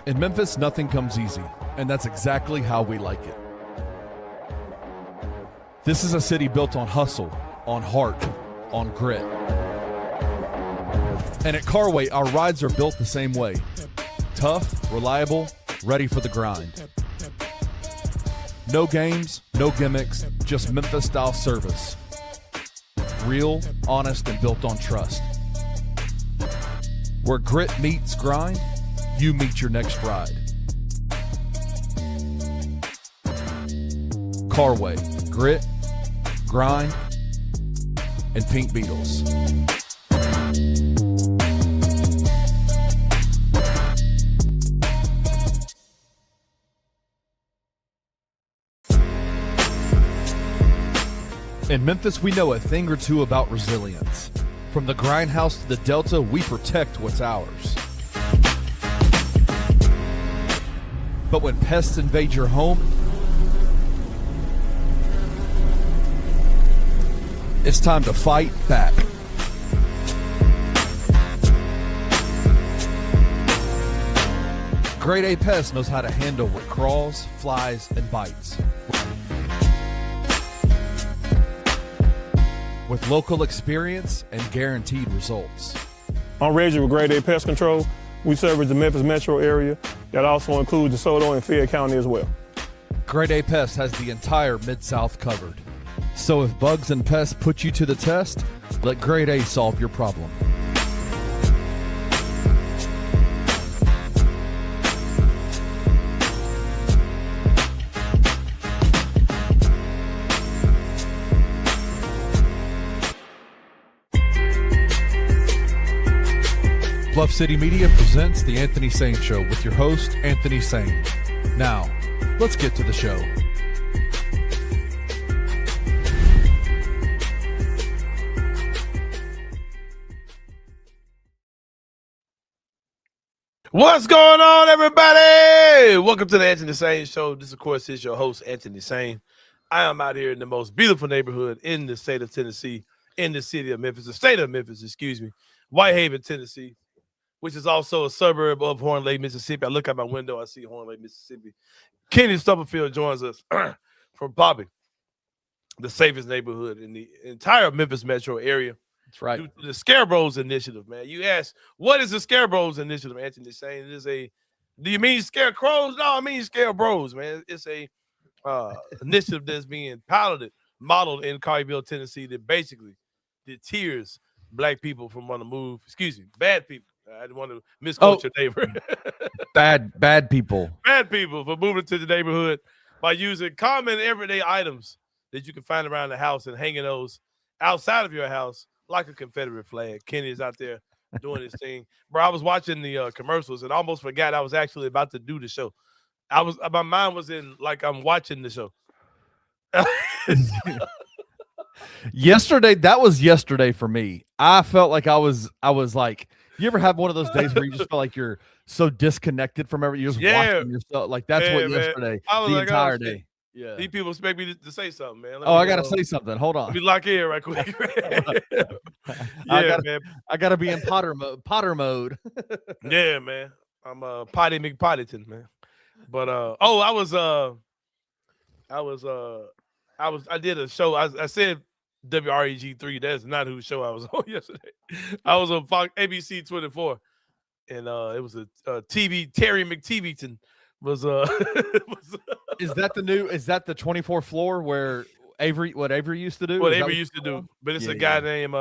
In Memphis, nothing comes easy, and that's exactly how we like it. This is a city built on hustle, on heart, on grit. And at Carway, our rides are built the same way. Tough, reliable, ready for the grind. No games, no gimmicks, just Memphis-style service. Real, honest, and built on trust. Where grit meets grind, you meet your next ride. Carway, grit, grind, and pink Beetles. In Memphis, we know a thing or two about resilience. From the grindhouse to the Delta, we protect what's ours. But when pests invade your home, it's time to fight back. Grade A Pest knows how to handle what crawls, flies, and bites. With local experience and guaranteed results. I'm Reggie with Grade A Pest Control. We service the Memphis metro area. That also includes DeSoto and Fayette County as well. Grade A Pest has the entire Mid-South covered. So if bugs and pests put you to the test, let Grade A solve your problem. Bluff City Media presents The Anthony Sain Show with your host, Anthony Sain. Now, let's get to the show. What's going on, everybody? Welcome to the Anthony Sain Show. This, of course, is your host, Anthony Sain. I am out here in the most beautiful neighborhood in the state of Tennessee, in the city of Memphis, the state of Memphis, Whitehaven, Tennessee, which is also a suburb of Horn Lake, Mississippi. I look out my window, I see Horn Lake, Mississippi. Kenny Stubblefield joins us from Bobby, the safest neighborhood in the entire Memphis metro area. That's right. Due to the Scarecrows Initiative, man. You ask, what is the Scarecrows Initiative, Anthony? Saying it is do you mean Scarecrows? No, I mean Scarecrows, man. It's a initiative that's being modeled in Colleyville, Tennessee, that basically deters black people from wanting to move. Excuse me, bad people. I didn't want to misquote your neighbor. Bad people. Bad people for moving to the neighborhood by using common everyday items that you can find around the house and hanging those outside of your house like a Confederate flag. Kenny is out there doing his thing. Bro, I was watching the commercials and almost forgot I was actually about to do the show. My mind was in like I'm watching the show. Yesterday, that was yesterday for me. I felt like I was like, you ever have one of those days where you just feel like you're so disconnected from everything? You're just watching yourself. Like that's what yesterday, the entire day. Yeah. These people expect me to say something, man. I got to say something. Hold on. Let me lock in right quick. Man. I got to be in Potter mode. Yeah, man. I'm Potty McPottyton, man. But I did a show. I said WREG3. That's not whose show I was on yesterday. I was on Fox ABC 24, and it was a TV. Terry McTeeveton was Is that the 24th floor where Avery used to do? What Avery used to do, but it's a guy named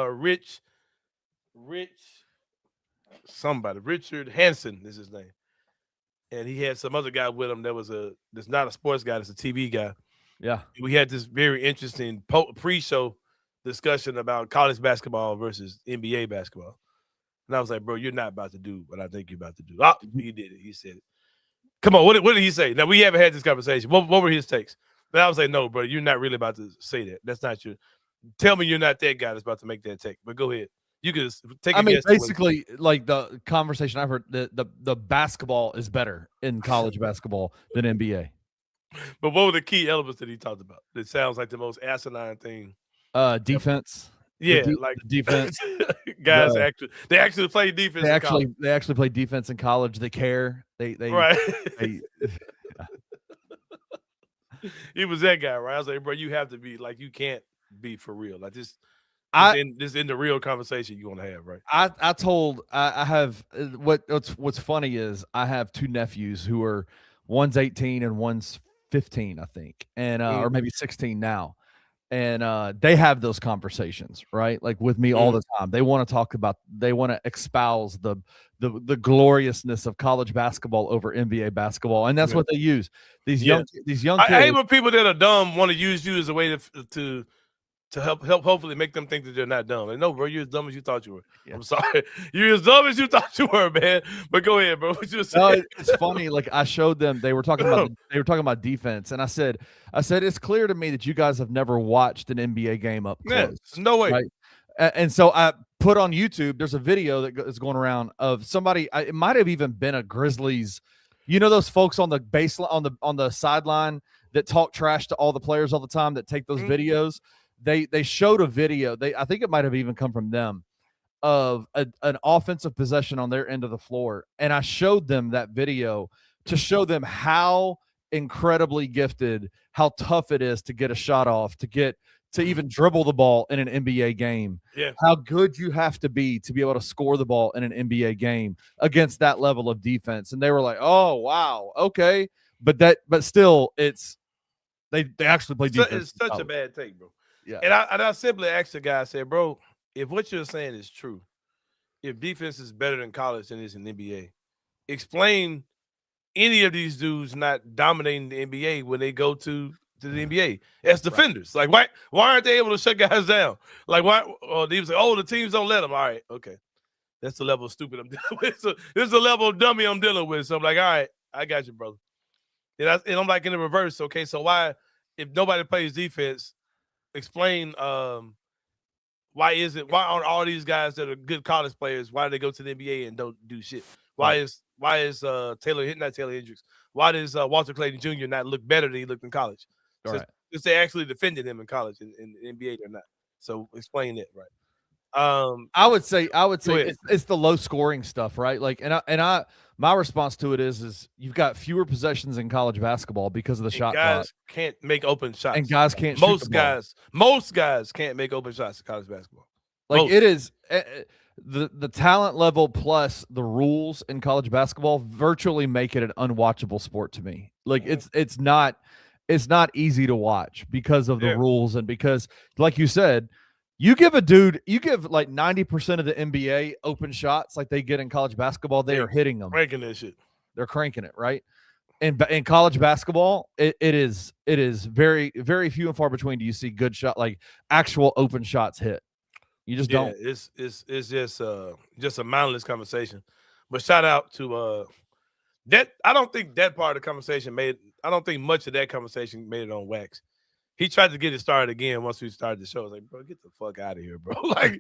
Richard Hansen is his name, and he had some other guy with him that's not a sports guy, that's a TV guy. Yeah, we had this very interesting pre-show discussion about college basketball versus NBA basketball, and I was like, bro, you're not about to do what I think you're about to do. Oh, he did it. He said it. Come on, what did he say? Now, we haven't had this conversation. What were his takes? But I was like, no, bro, you're not really about to say that. That's not your – tell me you're not that guy that's about to make that take. But go ahead. You can take a guess. Basically, like the conversation I've heard, the basketball is better in college basketball than NBA. But what were the key elements that he talked about? That sounds like the most asinine thing. Defense. Yeah, like defense. Guys actually play defense. They actually play defense in college. They care. right. they He was that guy, right? I was like, bro, you have to be like, you can't be for real. Like this in the real conversation you want to have, right? I have what's funny is I have two nephews who are one's 18 and one's 15, I think, and or maybe 16 now. And they have those conversations, right? Like with me all the time. They want to espouse the gloriousness of college basketball over NBA basketball, and that's what they use. These young kids. I hate when people that are dumb want to use you as a way to help hopefully make them think that they're not dumb. Like, no, bro, you're as dumb as you thought you were. Yeah. I'm sorry. You're as dumb as you thought you were, man. But go ahead, bro. What you saying? No, it's funny. Like I showed them, they were talking about defense, and I said it's clear to me that you guys have never watched an NBA game up close. Yeah, no way. Right? And so I put on YouTube, there's a video that is going around of somebody, it might have even been a Grizzlies, you know, those folks on the baseline, on the sideline that talk trash to all the players all the time that take those videos. They showed a video. I think it might have even come from them of an offensive possession on their end of the floor, and I showed them that video to show them how incredibly gifted, how tough it is to get a shot off, to even dribble the ball in an NBA game. Yeah, how good you have to be able to score the ball in an NBA game against that level of defense. And they were like, "Oh wow, okay," but still, they actually play defense. It's such a bad take, bro. Yeah. And I simply asked the guy, I said, bro, if what you're saying is true, if defense is better than college than it is in the NBA, explain any of these dudes not dominating the NBA when they go to the NBA as defenders. Right. Like, why aren't they able to shut guys down? Like, why? They was like, the teams don't let them. All right, okay. That's the level of stupid I'm dealing with. So this is the level of dummy I'm dealing with. So I'm like, all right, I got you, brother. And I'm like in the reverse. Okay, so why, if nobody plays defense, explain why aren't all these guys that are good college players, why do they go to the NBA and don't do shit? Why is Taylor Hendricks, why does Walter Clayton Jr. not look better than he looked in college? Because they actually defended him in college, in the NBA they're not. So explain that, right? I would say it's the low scoring stuff, right? Like, and my response to it is you've got fewer possessions in college basketball because of the shot clock. Guys can't make open shots, and guys can't. Most guys can't make open shots in college basketball. Like it is the talent level plus the rules in college basketball virtually make it an unwatchable sport to me. Like it's not easy to watch because of the rules, and because, like you said, you give like 90% of the NBA open shots like they get in college basketball, they are hitting them. Cranking that shit. They're cranking it, right? And in college basketball, it is very, very few and far between do you see good shot, like actual open shots hit. You just don't. It's just a mindless conversation. But shout out to that. I don't think that part of the conversation I don't think much of that conversation made it on wax. He tried to get it started again once we started the show. I was like, bro, get the fuck out of here, bro. like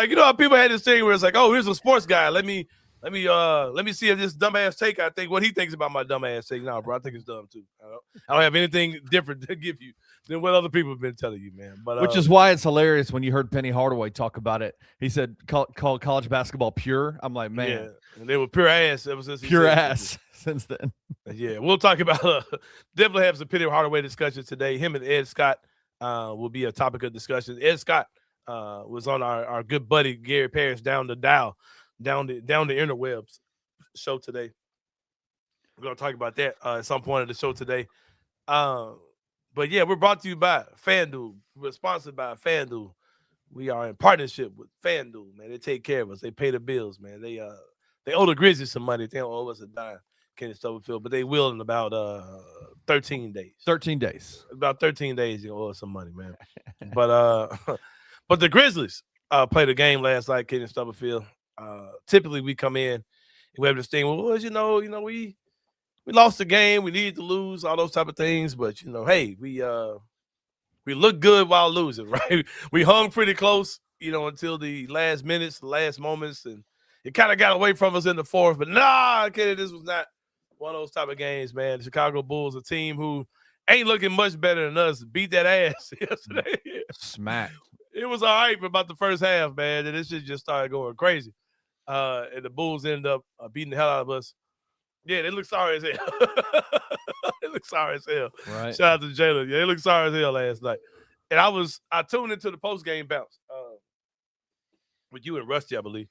you know how people had this thing where it's like, oh, here's a sports guy. Let me see if this dumbass take, I think what he thinks about my dumbass take. No, bro, I think it's dumb too. I don't have anything different to give you than what other people have been telling you, man. But which is why it's hilarious when you heard Peny Hardaway talk about it. He said, call college basketball pure. I'm like, man. Yeah, and they were pure ass ever since pure ass since then. Yeah, we'll talk about definitely have some Peny Hardaway discussion today. Him and Ed Scott will be a topic of discussion. Ed Scott was on our good buddy Gary Parrish down the interwebs show today. We're gonna talk about that at some point of the show today. But yeah, we're brought to you by FanDuel. We're sponsored by FanDuel. We are in partnership with FanDuel, man. They take care of us. They pay the bills, man. They owe the Grizzlies some money. They don't owe us a dime, Kenny Stubblefield, but they will in about 13 days. 13 days. About 13 days, you owe us some money, man. But the Grizzlies played a game last night, Kenny Stubblefield. Typically we come in and we have this thing, well, we lost the game, we needed to lose, all those type of things, but hey, we look good while losing, right? We hung pretty close, until the last minutes, the last moments, and it kind of got away from us in the fourth. But Kenny, this was not one of those type of games, man. The Chicago Bulls, a team who ain't looking much better than us, beat that ass yesterday. Smack. It was all right for about the first half, man, and this shit just started going crazy. And the Bulls ended up beating the hell out of us. Yeah, they look sorry as hell. They look sorry as hell. Right. Shout out to Jalen. Yeah, they look sorry as hell last night. And I tuned into the post game bounce with you and Rusty, I believe.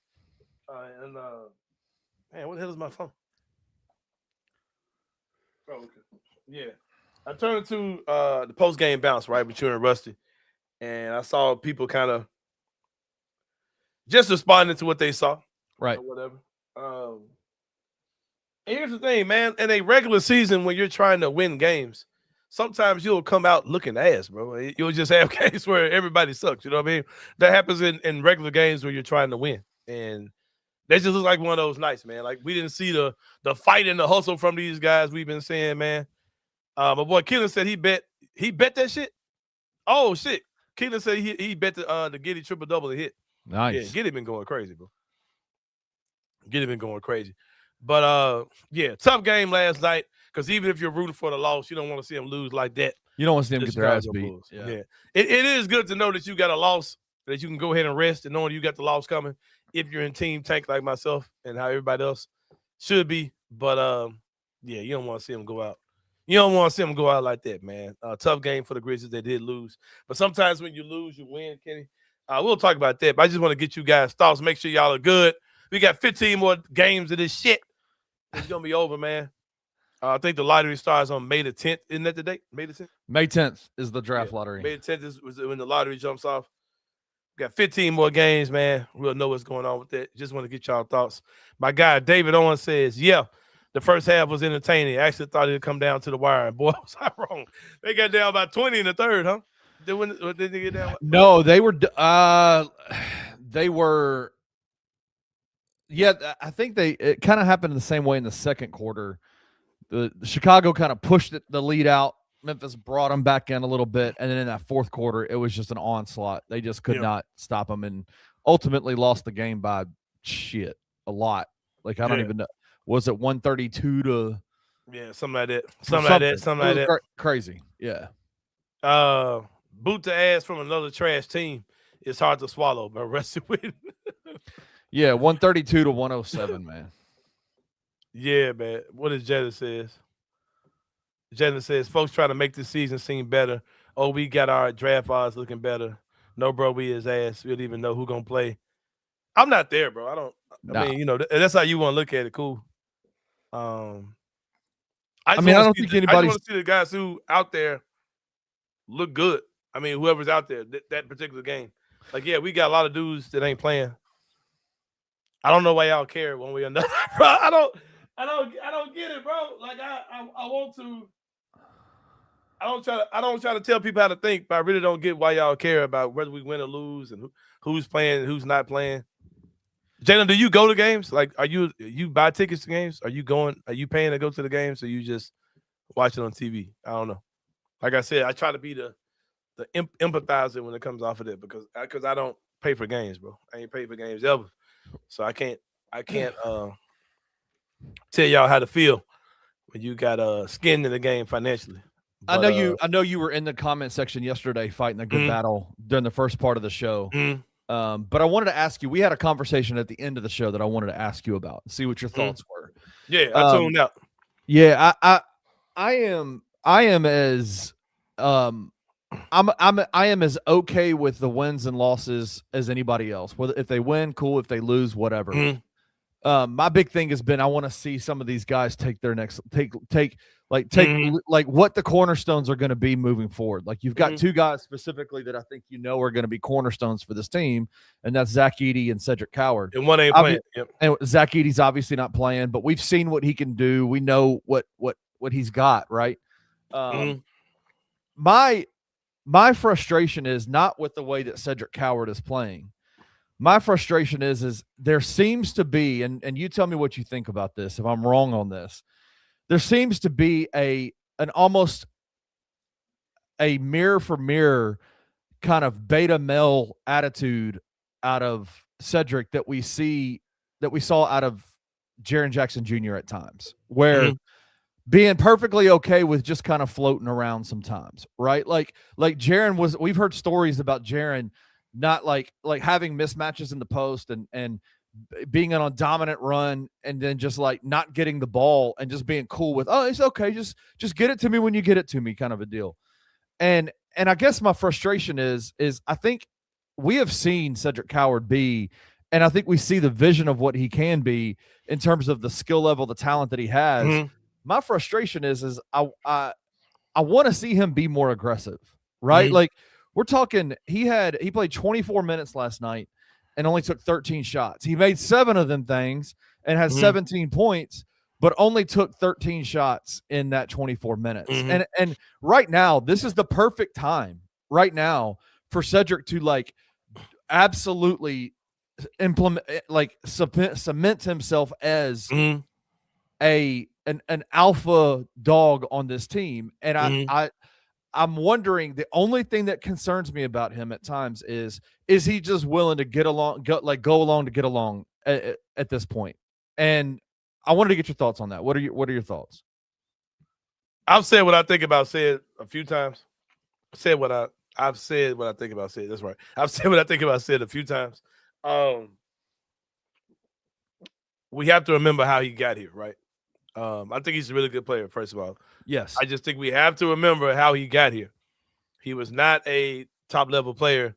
Man, what the hell is my phone? Oh, okay. Yeah. I turned to the post game bounce, right, with you and Rusty. And I saw people kind of just responding to what they saw. Right. Or whatever. And here's the thing, man. In a regular season, when you're trying to win games, sometimes you'll come out looking ass, bro. You'll just have games where everybody sucks. You know what I mean? That happens in regular games where you're trying to win. And that just looks like one of those nights, man. Like, we didn't see the fight and the hustle from these guys we've been seeing, man. My boy Keelan said he bet that shit. Oh, shit. Keelan said he bet the Giddy triple-double to hit. Nice. Yeah, Giddy been going crazy, bro. Giddy been going crazy. But, yeah, tough game last night because even if you're rooting for the loss, you don't want to see them lose like that. You don't want to see them get their ass beat. Yeah. It is good to know that you got a loss, that you can go ahead and rest and knowing you got the loss coming if you're in team tank like myself and how everybody else should be. But, yeah, you don't want to see them go out. You don't want to see them go out like that, man. Tough game for the Grizzlies. They did lose. But sometimes when you lose, you win, Kenny. We'll talk about that. But I just want to get you guys' thoughts. Make sure y'all are good. We got 15 more games of this shit. It's going to be over, man. I think the lottery starts on May the 10th. Isn't that the date? May the 10th? May 10th is the draft lottery. May the 10th is when the lottery jumps off. We got 15 more games, man. We'll know what's going on with that. Just want to get y'all thoughts. My guy, David Owen, says, yeah, the first half was entertaining. I actually thought it'd come down to the wire. Boy, was I wrong. They got down by 20 in the third, huh? Did they get down? No, they were yeah, I think it kind of happened the same way in the second quarter. The Chicago kind of pushed the lead out. Memphis brought them back in a little bit, and then in that fourth quarter, it was just an onslaught. They just could not stop them, and ultimately lost the game by a lot. Like, I don't even know. Was it 132 to? Yeah, something like that. Something like that. Crazy. Yeah. Boot the ass from another trash team. It's hard to swallow, but Rusty Whitten. Yeah, 132 to 107, man. Yeah, man. What does Jalen says? Jalen says, folks trying to make this season seem better. Oh, we got our draft odds looking better. No, bro, we his ass. We don't even know who gonna play. I'm not there, bro. I mean, you know, that's how you want to look at it. Cool. I don't think anybody. I just want to see the guys who out there look good. I mean, whoever's out there that particular game. Like, yeah, we got a lot of dudes that ain't playing. I don't know why y'all care one way or another, bro. I don't get it, bro. Like, I want to. I don't try to tell people how to think, but I really don't get why y'all care about whether we win or lose and who's playing and who's not playing. Jalen, do you go to games? Like, you buy tickets to games? Are you paying to go to the games, or you just watch it on TV? I don't know. Like I said, I try to be the empathizer when it comes off of it because I don't pay for games, bro. I ain't paid for games ever, so I can't tell y'all how to feel when you got skin in the game financially. But, I know you were in the comment section yesterday fighting a good battle during the first part of the show. But I wanted to ask you, we had a conversation at the end of the show that I wanted to ask you about, see what your thoughts were. Yeah, I tuned out. Yeah, I am as I am as okay with the wins and losses as anybody else. Whether if they win, cool. If they lose, whatever. My big thing has been I want to see some of these guys take their next like what the cornerstones are going to be moving forward. Like, you've got two guys specifically that I think are going to be cornerstones for this team, and that's Zach Edey and Cedric Coward. And one ain't playing. Yep. And Zach Edey's obviously not playing, but we've seen what he can do. We know what he's got, right? My frustration is not with the way that Cedric Coward is playing. My frustration is there seems to be, and you tell me what you think about this if I'm wrong on this. There seems to be an almost a mirror for mirror kind of beta male attitude out of Cedric that we saw out of Jaren Jackson Jr. at times, where being perfectly okay with just kind of floating around sometimes, right? Like we've heard stories about Jaren not like having mismatches in the post and being on a dominant run and then just like not getting the ball and just being cool with, oh, it's okay, just get it to me when you get it to me, kind of a deal. And I guess my frustration is I think we have seen Cedric Coward be, and I think we see the vision of what he can be in terms of the skill level, the talent that he has. Mm-hmm. My frustration is I want to see him be more aggressive, right? Mm-hmm. Like we're talking, he played 24 minutes last night and only took 13 shots. He made 7 of them things and has 17 points, but only took 13 shots in that 24 minutes. And right now, this is the perfect time right now for Cedric to like absolutely implement, like cement himself as an alpha dog on this team. And I'm wondering, the only thing that concerns me about him at times is he just willing to go along to get along at this point? And I wanted to get your thoughts on that. What are your thoughts? I've said what I think about Sid a few times. I've said what I think about Sid. That's right. I've said what I think about Sid a few times. We have to remember how he got here, right? I think he's a really good player, first of all. Yes. I just think we have to remember how he got here. He was not a top-level player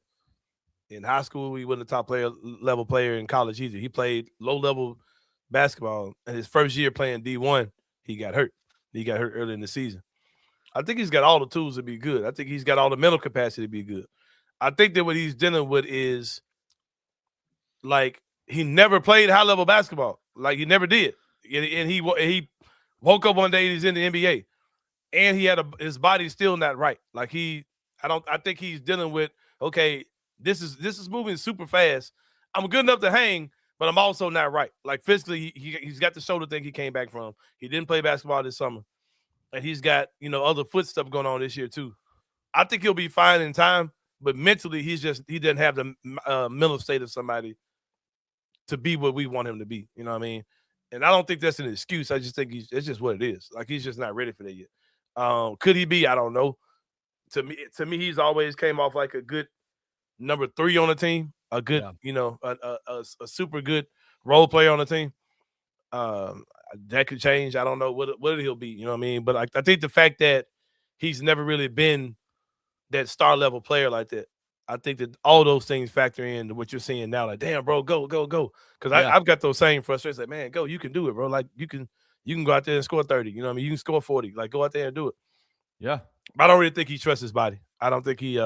in high school. He wasn't a top-level player in college either. He played low-level basketball. And his first year playing D1, he got hurt. He got hurt early in the season. I think he's got all the tools to be good. I think he's got all the mental capacity to be good. I think that what he's dealing with is, like, he never played high-level basketball. Like, he never did. And he woke up one day, he's in the NBA. And he had his body's still not right. Like I think he's dealing with, okay, this is moving super fast. I'm good enough to hang, but I'm also not right. Like physically, he's got the shoulder thing he came back from. He didn't play basketball this summer, and he's got other foot stuff going on this year too. I think he'll be fine in time, but mentally he doesn't have the mental state of somebody to be what we want him to be. You know what I mean? And I don't think that's an excuse. I just think it's just what it is. Like he's just not ready for that yet. Could he be? I don't know. To me, he's always came off like a good number 3 on the team, a good, a super good role player on the team. That could change. I don't know what he'll be. You know what I mean? But I think the fact that he's never really been that star level player like that, I think that all those things factor into what you're seeing now. Like, damn, bro, go. Because I've got those same frustrations. Like, man, go, you can do it, bro. Like, you can go out there and score 30. You know what I mean? You can score 40. Like, go out there and do it. Yeah. But I don't really think he trusts his body. I don't think he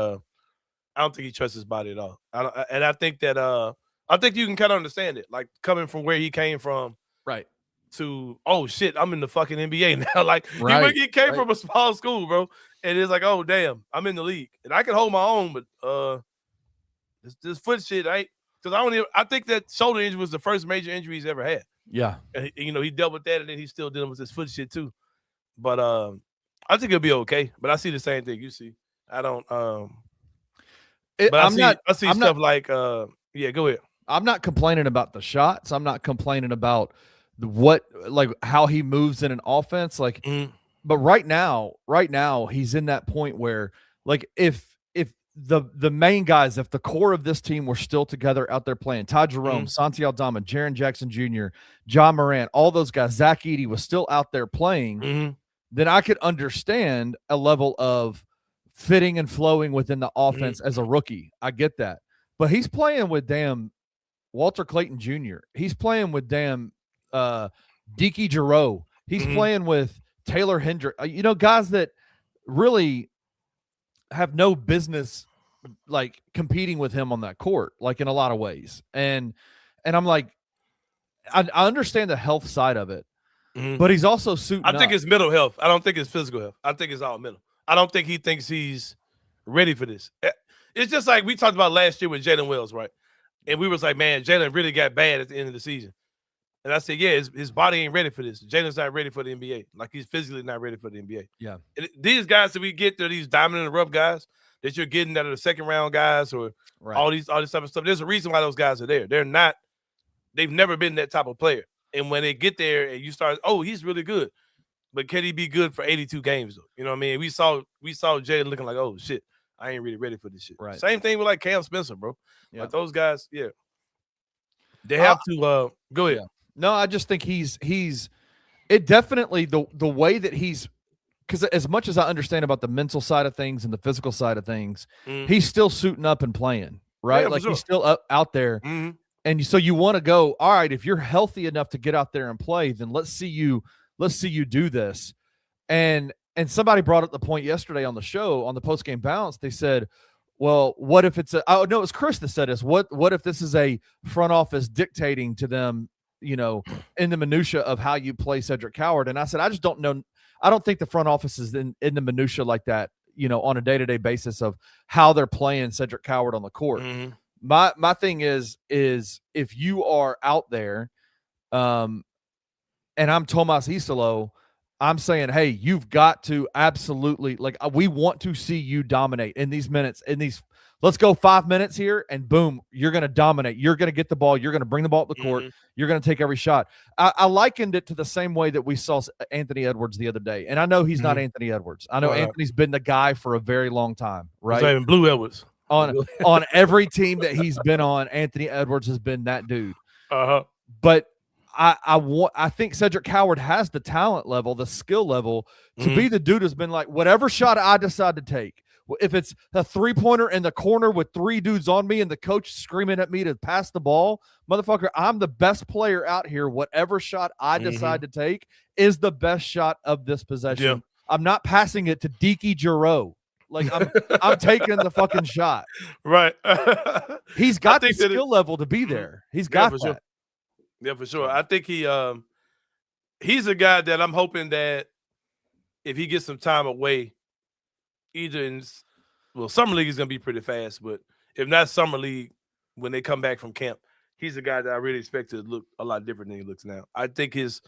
trusts his body at all. I think that I think you can kind of understand it. Like, coming from where he came from, right, to, oh shit, I'm in the fucking NBA now. Like, he came from a small school, bro. And it's like, oh damn, I'm in the league. And I can hold my own, but this foot shit ain't, because I think that shoulder injury was the first major injury he's ever had. Yeah. And he dealt with that, and then he's still dealing with his foot shit too. But I think he'll be okay. But I see the same thing you see. I don't I see stuff like yeah, go ahead. I'm not complaining about the shots. I'm not complaining about how he moves in an offense. Like, but right now he's in that point where, like, if the main guys, if the core of this team were still together out there playing, Ty Jerome, Santi Aldama, Jaren Jackson Jr., John Morant, all those guys, Zach Edey was still out there playing, then I could understand a level of fitting and flowing within the offense as a rookie. I get that. But he's playing with damn Walter Clayton Jr. He's playing with damn Deke Giroux. He's playing with Taylor Hendrick. Guys that really have no business like competing with him on that court, like in a lot of ways. And I'm like, I understand the health side of it, but he's also suiting up. I think it's mental health. I don't think it's physical health. I think it's all mental. I don't think he thinks he's ready for this. It's just like we talked about last year with Jalen Wells, right? And we was like, man, Jalen really got bad at the end of the season. And I said, yeah, his body ain't ready for this. Jalen's not ready for the NBA. Like, he's physically not ready for the NBA. Yeah. And these guys that we get, they're these diamond in the rough guys that you're getting that are the second round guys or all this type of stuff. There's a reason why those guys are there. They've never been that type of player. And when they get there and you start, oh, he's really good. But can he be good for 82 games though? You know what I mean? We saw Jalen looking like, oh shit, I ain't really ready for this shit. Right. Same thing with like Cam Spencer, bro. Yeah. Like those guys, yeah. They have to go ahead. Yeah. No, I just think he's it definitely the way that he's, because as much as I understand about the mental side of things and the physical side of things, he's still suiting up and playing, right? Yeah, like sure. he's still out there. And so you want to go, all right, if you're healthy enough to get out there and play, then let's see you do this. And somebody brought up the point yesterday on the show, on the post-game bounce. They said, well, what if it's it was Chris that said this. What if this is a front office dictating to them, in the minutia of how you play Cedric Coward? And I said, I just don't know. I don't think the front office is in the minutia like that, on a day-to-day basis of how they're playing Cedric Coward on the court. My thing is if you are out there, and I'm Tomas Isolo, I'm saying, hey, you've got to absolutely, we want to see you dominate in these minutes, let's go 5 minutes here, and boom, you're going to dominate. You're going to get the ball. You're going to bring the ball up the court. You're going to take every shot. I likened it to the same way that we saw Anthony Edwards the other day. And I know he's not Anthony Edwards. I know Anthony's been the guy for a very long time, right? It's not even Blue Edwards. On every team that he's been on, Anthony Edwards has been that dude. But I think Cedric Coward has the talent level, the skill level to be the dude who's been like, whatever shot I decide to take, if it's a three-pointer in the corner with three dudes on me and the coach screaming at me to pass the ball, motherfucker, I'm the best player out here. Whatever shot I decide to take is the best shot of this possession. Yeah. I'm not passing it to Deke Giroux. I'm taking the fucking shot. Right. He's got the skill level to be there. He's got that. Sure. Yeah, for sure. I think he's a guy that I'm hoping that if he gets some time away, either in summer league is gonna be pretty fast, but if not summer league, when they come back from camp, he's a guy that I really expect to look a lot different than he looks now. I think he's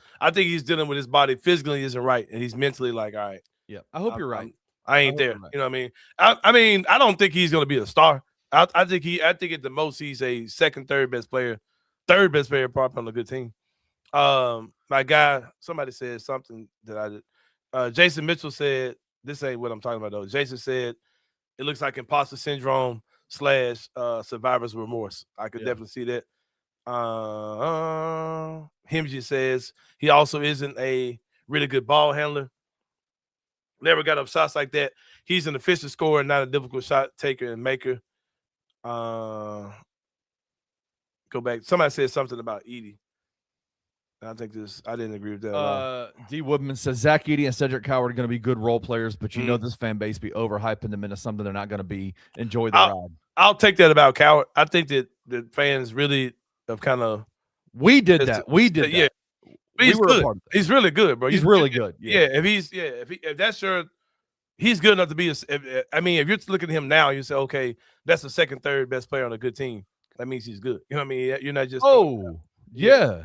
dealing with his body physically isn't right, and he's mentally like, all right. Yeah, I hope you're right. I ain't there. Right. You know what I mean? I mean, I don't think he's gonna be a star. I think at the most he's a second, third best player probably on a good team. My guy, somebody said something that I did. Jason Mitchell said, this ain't what I'm talking about though. Jason said it looks like imposter syndrome / survivor's remorse. I could definitely see that. Himji says he also isn't a really good ball handler. Never got up shots like that. He's an efficient scorer, not a difficult shot taker and maker. Go back. Somebody said something about Edie. I didn't agree with that. D. Woodman says Zach Edey and Cedric Coward are going to be good role players, but this fan base be overhyping them into something they're not going to be. Enjoy the ride. I'll take that about Coward. I think that the fans really have kind of. We did that. Yeah. He's good. He's really good, bro. He's really good. Yeah. If that's your, he's good enough to be. If you're looking at him now, you say, okay, that's the second, third best player on a good team. That means he's good. You know what I mean? You're not just. Yeah,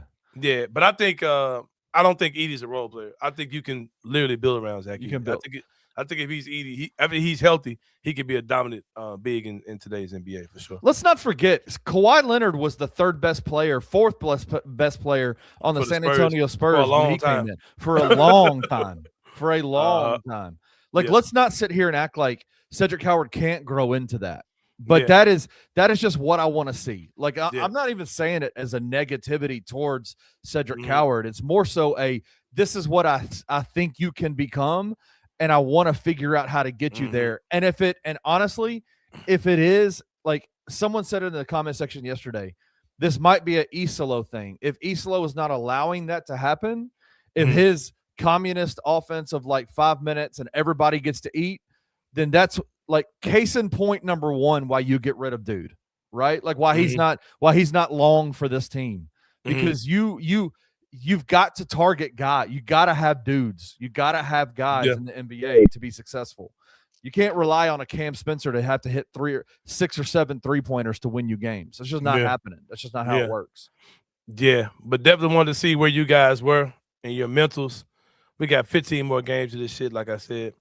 but I think I don't think Edie's a role player. I think you can literally build around Zach. You can build. I think if he's Edie, he's healthy, he could be a dominant big in today's NBA for sure. Let's not forget, Kawhi Leonard was the fourth best player on the San Antonio Spurs for a long time. Came in. For a long time. For a long time. Let's not sit here and act like Cedric Coward can't grow into that. But that is just what I want to see. I'm not even saying it as a negativity towards Cedric Coward. It's more so this is what I think you can become, and I want to figure out how to get you there. And honestly, if it is, like someone said in the comment section yesterday, this might be an Isolo thing. If Isolo is not allowing that to happen, if his communist offense of 5 minutes and everybody gets to eat, then that's case in point number one why you get rid of dude, right? Why he's not long for this team, because you've got to target guy. You got to have dudes. You got to have guys in the NBA to be successful. You can't rely on a Cam Spencer to have to hit 6 or 7 3-pointers to win you games. That's just not happening. That's just not how it works. Yeah, but definitely wanted to see where you guys were and your mentals. We got 15 more games of this shit, like I said.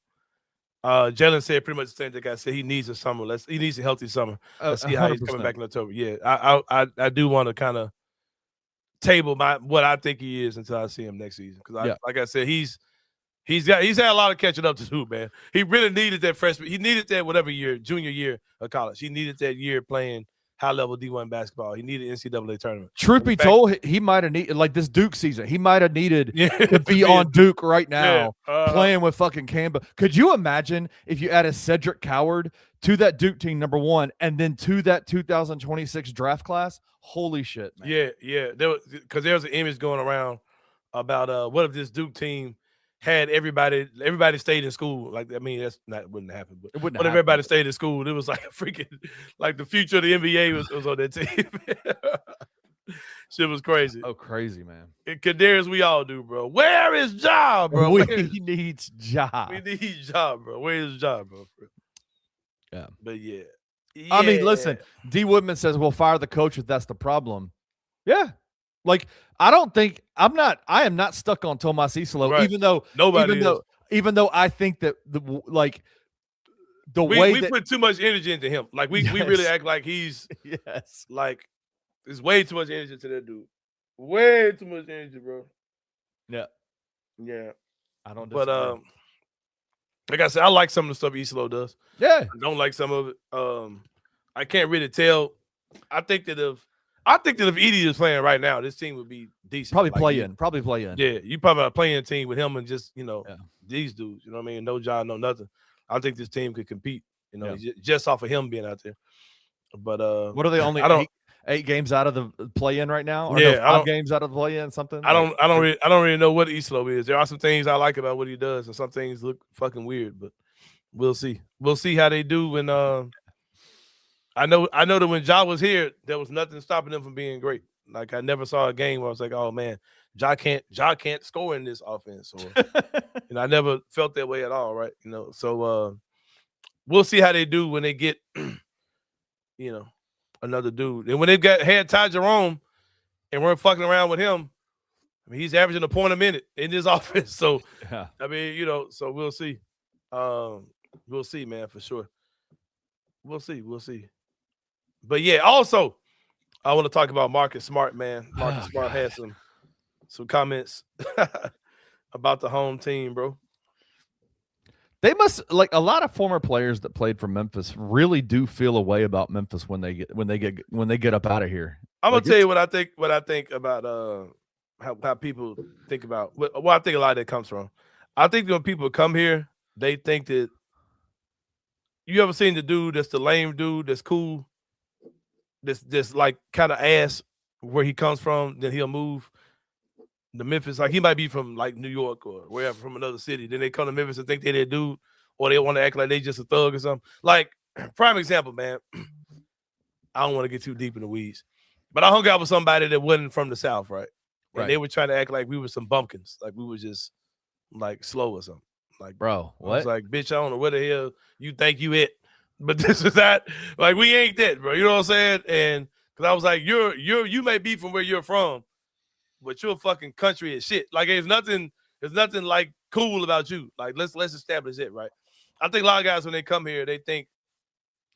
Jalen said pretty much the same thing I said. He needs a summer. He needs a healthy summer. Let's see how he's coming back in October. Yeah, I do want to kind of table what I think he is until I see him next season. Because like I said, he's had a lot of catching up to do, man. He really needed that freshman. He needed that junior year of college. He needed that year playing high-level D1 basketball. He needed NCAA tournament. Truth be told, he might have needed, like this Duke season, he might have needed to be on Duke right now, playing with fucking Campbell. Could you imagine if you added Cedric Coward to that Duke team, number one, and then to that 2026 draft class? Holy shit, man. Yeah. Because there was an image going around about what if this Duke team had everybody stayed in school. Like, I mean, wouldn't happen. But what if everybody stayed in school? It was like a freaking, like the future of the NBA was on that team. Shit was crazy. Oh, crazy, man. Kadarius, we all do, bro. Where is Ja, bro? We need Ja. We need Ja, bro. Where is Ja, bro? Yeah. But yeah. I mean, listen, D. Woodman says we'll fire the coach if that's the problem. Yeah. Like, I am not stuck on Tomas Isolo, right. even though I think that we put too much energy into him. Like we really act like he's like there's way too much energy to that dude. Way too much energy, bro. Yeah. I don't disagree. But like I said, I like some of the stuff Isolo does. Yeah. I don't like some of it. I can't really tell. I think that if Edie is playing right now, this team would be decent. Probably play in. Yeah, you probably a playing team with him and just these dudes. You know what I mean? No John, no nothing. I think this team could compete. You know, just off of him being out there. But what are they only 8 games out of the play-in right now? Or 5 games out of the play-in? Something. I don't really know what Isolo is. There are some things I like about what he does, and some things look fucking weird. But we'll see. We'll see how they do when. I know that when Ja was here, there was nothing stopping them from being great. Like I never saw a game where I was like, oh man, Ja can't score in this offense. Or I never felt that way at all, right? So we'll see how they do when they get another dude. And when they had Ty Jerome and weren't fucking around with him, I mean he's averaging a point a minute in this offense. So I mean, so we'll see. We'll see, man, for sure. We'll see. But yeah, also, I want to talk about Marcus Smart, man. Marcus Smart had some comments about the home team, bro. They must like a lot of former players that played for Memphis really do feel a way about Memphis when they get up out of here. I'm gonna tell you what I think about how people think about what I think a lot of that comes from. I think when people come here, they think that you ever seen the dude that's the lame dude that's cool. This like kind of ass where he comes from, then he'll move to Memphis. Like he might be from like New York or wherever, from another city. Then they come to Memphis and think they're that dude, or they want to act like they just a thug or something. Like prime example, man. I don't want to get too deep in the weeds, but I hung out with somebody that wasn't from the South, right? And they were trying to act like we were some bumpkins, like we were just like slow or something. Like, bro, what? I was like, bitch, I don't know where the hell you think you it. But this is that, like, we ain't that, bro. You know what I'm saying? And because I was like, you may be from where you're from, but you're fucking country as shit. Like, there's nothing like cool about you. Like, let's establish it, right? I think a lot of guys when they come here, they think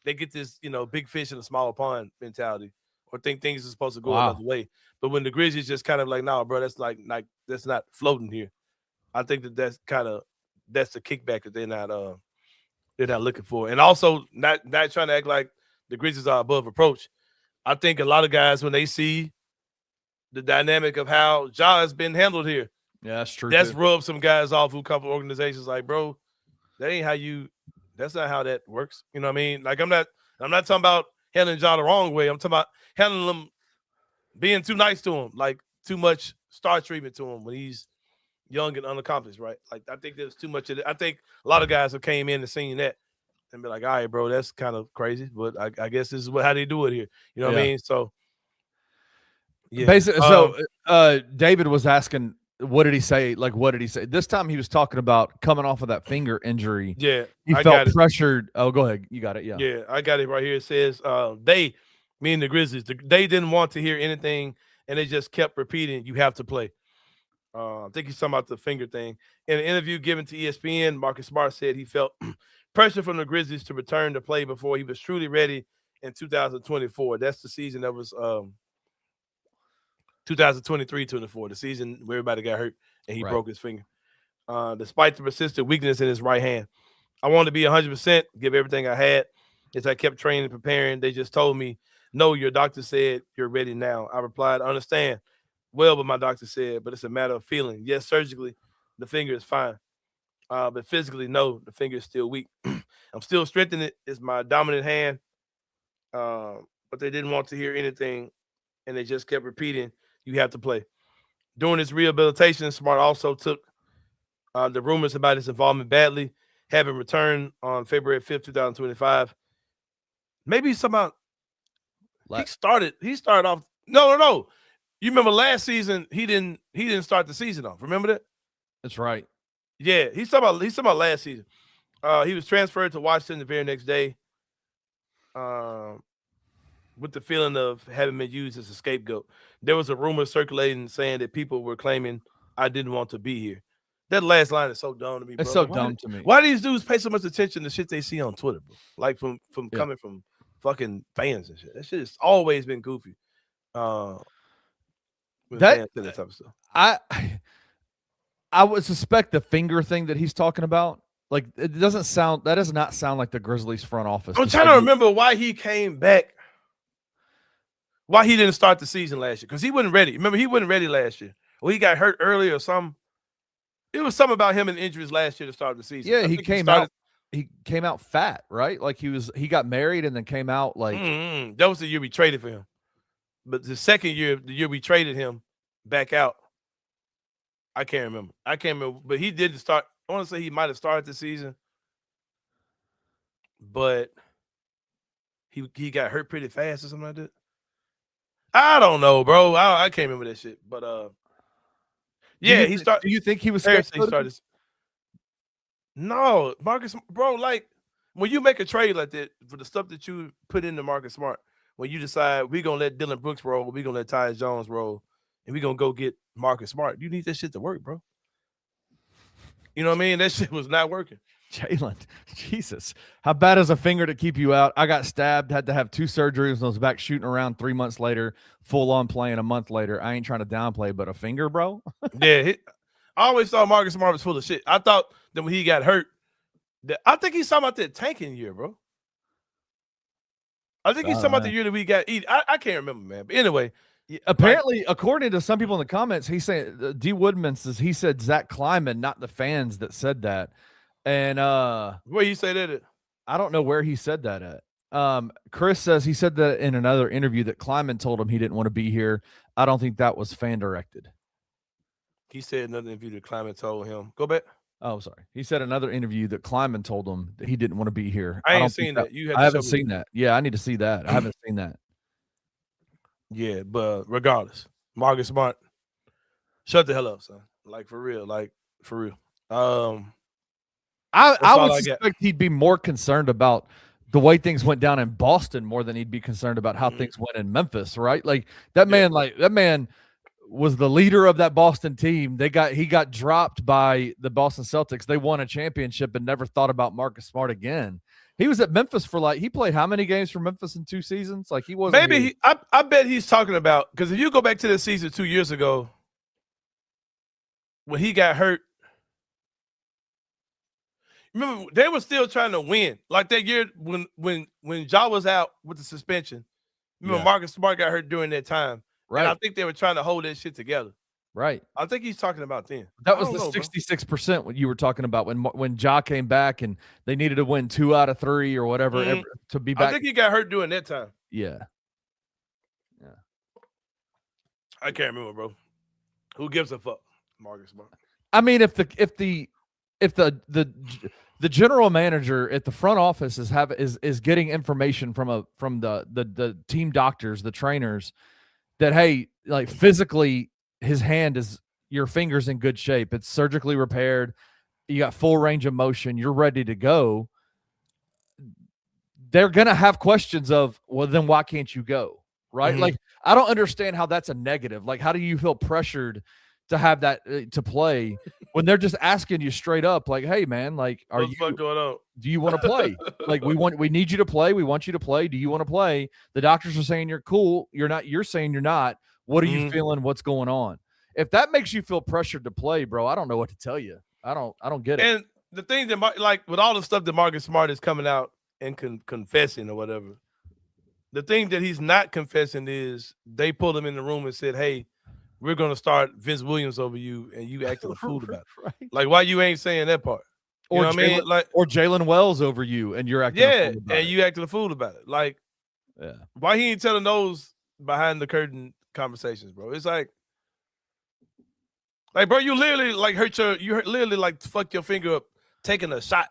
they get this, big fish in a small pond mentality, or think things are supposed to go another way. But when the Grizzlies just kind of like, nah, bro, that's like that's not floating here. I think that's the kickback that they're not looking for. And also not trying to act like the Grizzlies are above reproach. I think a lot of guys, when they see the dynamic of how Ja has been handled here, that's true. That's rubbed some guys off who come from organizations like, bro, that's not how that works. You know what I mean? Like I'm not talking about handling Ja the wrong way. I'm talking about handling him, being too nice to him, like too much star treatment to him when he's young and unaccomplished, right? Like I think there's too much of it. I think a lot of guys have came in and seen that and be like, all right, bro, that's kind of crazy, but I guess this is how they do it here. You know what I mean? So yeah. Basically, so David was asking, what did he say? Like, what did he say? This time he was talking about coming off of that finger injury. Yeah. He felt pressured. Oh, go ahead. You got it. Yeah. Yeah, I got it right here. It says they, meaning the Grizzlies, they didn't want to hear anything, and they just kept repeating, you have to play. I think he's talking about the finger thing. In an interview given to ESPN, Marcus Smart said he felt pressure from the Grizzlies to return to play before he was truly ready in 2024. That's the season that was 2023-24, the season where everybody got hurt and he broke his finger. Despite the persistent weakness in his right hand, I wanted to be 100%, give everything I had. As I kept training and preparing, they just told me No, your doctor said you're ready now. I replied, I understand well what my doctor said, but it's a matter of feeling. Yes, surgically, the finger is fine. But physically, no, the finger is still weak. I'm still strengthening it. It's my dominant hand. But they didn't want to hear anything, and they just kept repeating, you have to play. During his rehabilitation, Smart also took the rumors about his involvement badly, having returned on February 5th, 2025. Maybe somehow he started off. No. You remember last season, he didn't start the season off. Remember that? That's right. Yeah, he's talking about last season. He was transferred to Washington the very next day. With the feeling of having been used as a scapegoat. There was a rumor circulating saying that people were claiming I didn't want to be here. That last line is so dumb to me, bro. It's so dumb to me. Why do these dudes pay so much attention to shit they see on Twitter, bro? Like from coming from fucking fans and shit. That shit has always been goofy. That type of stuff. I would suspect the finger thing that he's talking about. Like that does not sound like the Grizzlies front office. I'm trying to remember why he came back. Why he didn't start the season last year? Because he wasn't ready. Remember, he wasn't ready last year. Or he got hurt early or something. It was something about him and injuries last year to start the season. Yeah, he came out fat, right? Like he got married and then came out like that was the year we traded for him. But the second year, the year we traded him back out, I can't remember. But he did start. I want to say he might have started the season, but he got hurt pretty fast or something like that. I don't know, bro. I can't remember that shit. But yeah, he started. Do you think he was started? No, Marcus, bro. Like when you make a trade like that for the stuff that you put into Marcus Smart, when you decide we're gonna let Dylan Brooks roll, we're gonna let Tyus Jones roll, and we're gonna go get Marcus Smart. You need that shit to work, bro. You know what I mean? That shit was not working. Jalen, Jesus. How bad is a finger to keep you out? I got stabbed, had to have 2 surgeries, and was back shooting around 3 months later, full on playing a month later. I ain't trying to downplay, but a finger, bro? Yeah. I always thought Marcus Smart was full of shit. I thought that when he got hurt, I think he's talking about that tanking year, bro. I think he's talking about the year that we got eat. I can't remember, man. But anyway. Apparently, according to some people in the comments, he's saying D. Woodman says he said Zach Kleiman, not the fans that said that. And where you say that at? I don't know where he said that at. Chris says he said that in another interview that Kleiman told him he didn't want to be here. I don't think that was fan directed. He said another interview that Kleiman told him. Go back. Oh, sorry. He said another interview that Kleiman told him that he didn't want to be here. I ain't seen that. I haven't seen that. Yeah, I need to see that. I haven't seen that. Yeah, but regardless, Marcus Smart, shut the hell up, son. Like for real. I would suspect he'd be more concerned about the way things went down in Boston more than he'd be concerned about how things went in Memphis, right? Like that man was the leader of that Boston team. He got dropped by the Boston Celtics. They won a championship and never thought about Marcus Smart again. He was at Memphis for he played how many games for Memphis in 2 seasons? Like he wasn't. Maybe I bet he's talking about, because if you go back to the season 2 years ago when he got hurt, remember they were still trying to win. Like that year when Ja was out with the suspension. Remember Marcus Smart got hurt during that time. Right. And I think they were trying to hold that shit together. Right. I think he's talking about then. That was the 66% what you were talking about when Ja came back and they needed to win 2 out of 3 or whatever to be back. I think he got hurt during that time. Yeah. I can't remember, bro. Who gives a fuck, Marcus Smart? I mean, if the general manager at the front office is getting information from the team doctors, the trainers, that hey, like physically your finger's in good shape. It's surgically repaired. You got full range of motion. You're ready to go. They're going to have questions of, well, then why can't you go? Right. Like, I don't understand how that's a negative. Like, how do you feel pressured to have that to play when they're just asking you straight up, like, hey man, like, what the fuck going on? Do you want to play? Like, we need you to play. We want you to play. Do you want to play? The doctors are saying you're cool. You're not, you're saying you're not. What are you feeling? What's going on? If that makes you feel pressured to play, bro, I don't know what to tell you. I don't get it. And the thing that, like, with all the stuff that Marcus Smart is coming out and confessing or whatever, The thing that he's not confessing is they pulled him in the room and said, "Hey, we're gonna start Vince Williams over you," and you acting a fool about it. Right. Like, why you ain't saying that part? You know what I mean? Like, or Jalen Wells over you, and you're acting a fool about it. you acting a fool about it. Like, why he ain't telling those behind the curtain conversations, bro? It's like, bro, you literally like literally like fuck your finger up taking a shot,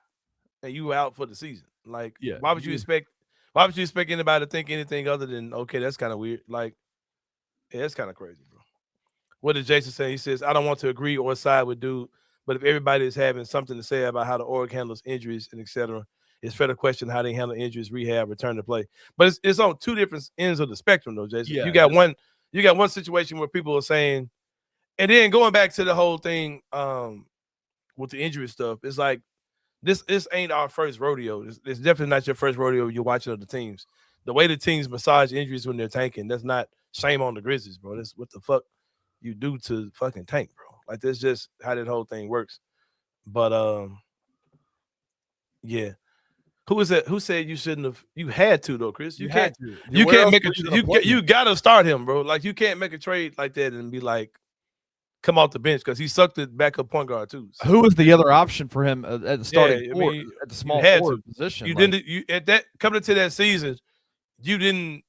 and you out for the season. Like, why would you expect? Why would you expect anybody to think anything other than, okay, that's kind of weird? Like, that's kind of crazy, bro. What did Jason say? He says, I don't want to agree or side with dude, but if everybody is having something to say about how the org handles injuries and etc., it's fair to question how they handle injuries, rehab, return to play. But it's on two different ends of the spectrum, though, Jason. Yeah, you got one situation where people are saying, and then going back to the whole thing with the injury stuff, it's like, this ain't our first rodeo. It's definitely not your first rodeo you're watching other teams. The way the teams massage injuries when they're tanking, that's not shame on the Grizzlies, bro. That's what the fuck you do to fucking tank, bro. Like, that's just how that whole thing works. But yeah. Who is that? Who said you shouldn't have? You had to though, Chris. You can't make you gotta start him, bro. Like, you can't make a trade like that and be like, come off the bench, because he sucked at backup point guard too. So. Who was the other option for him at the starting at the small forward position? You didn't. You at that coming into that season, you didn't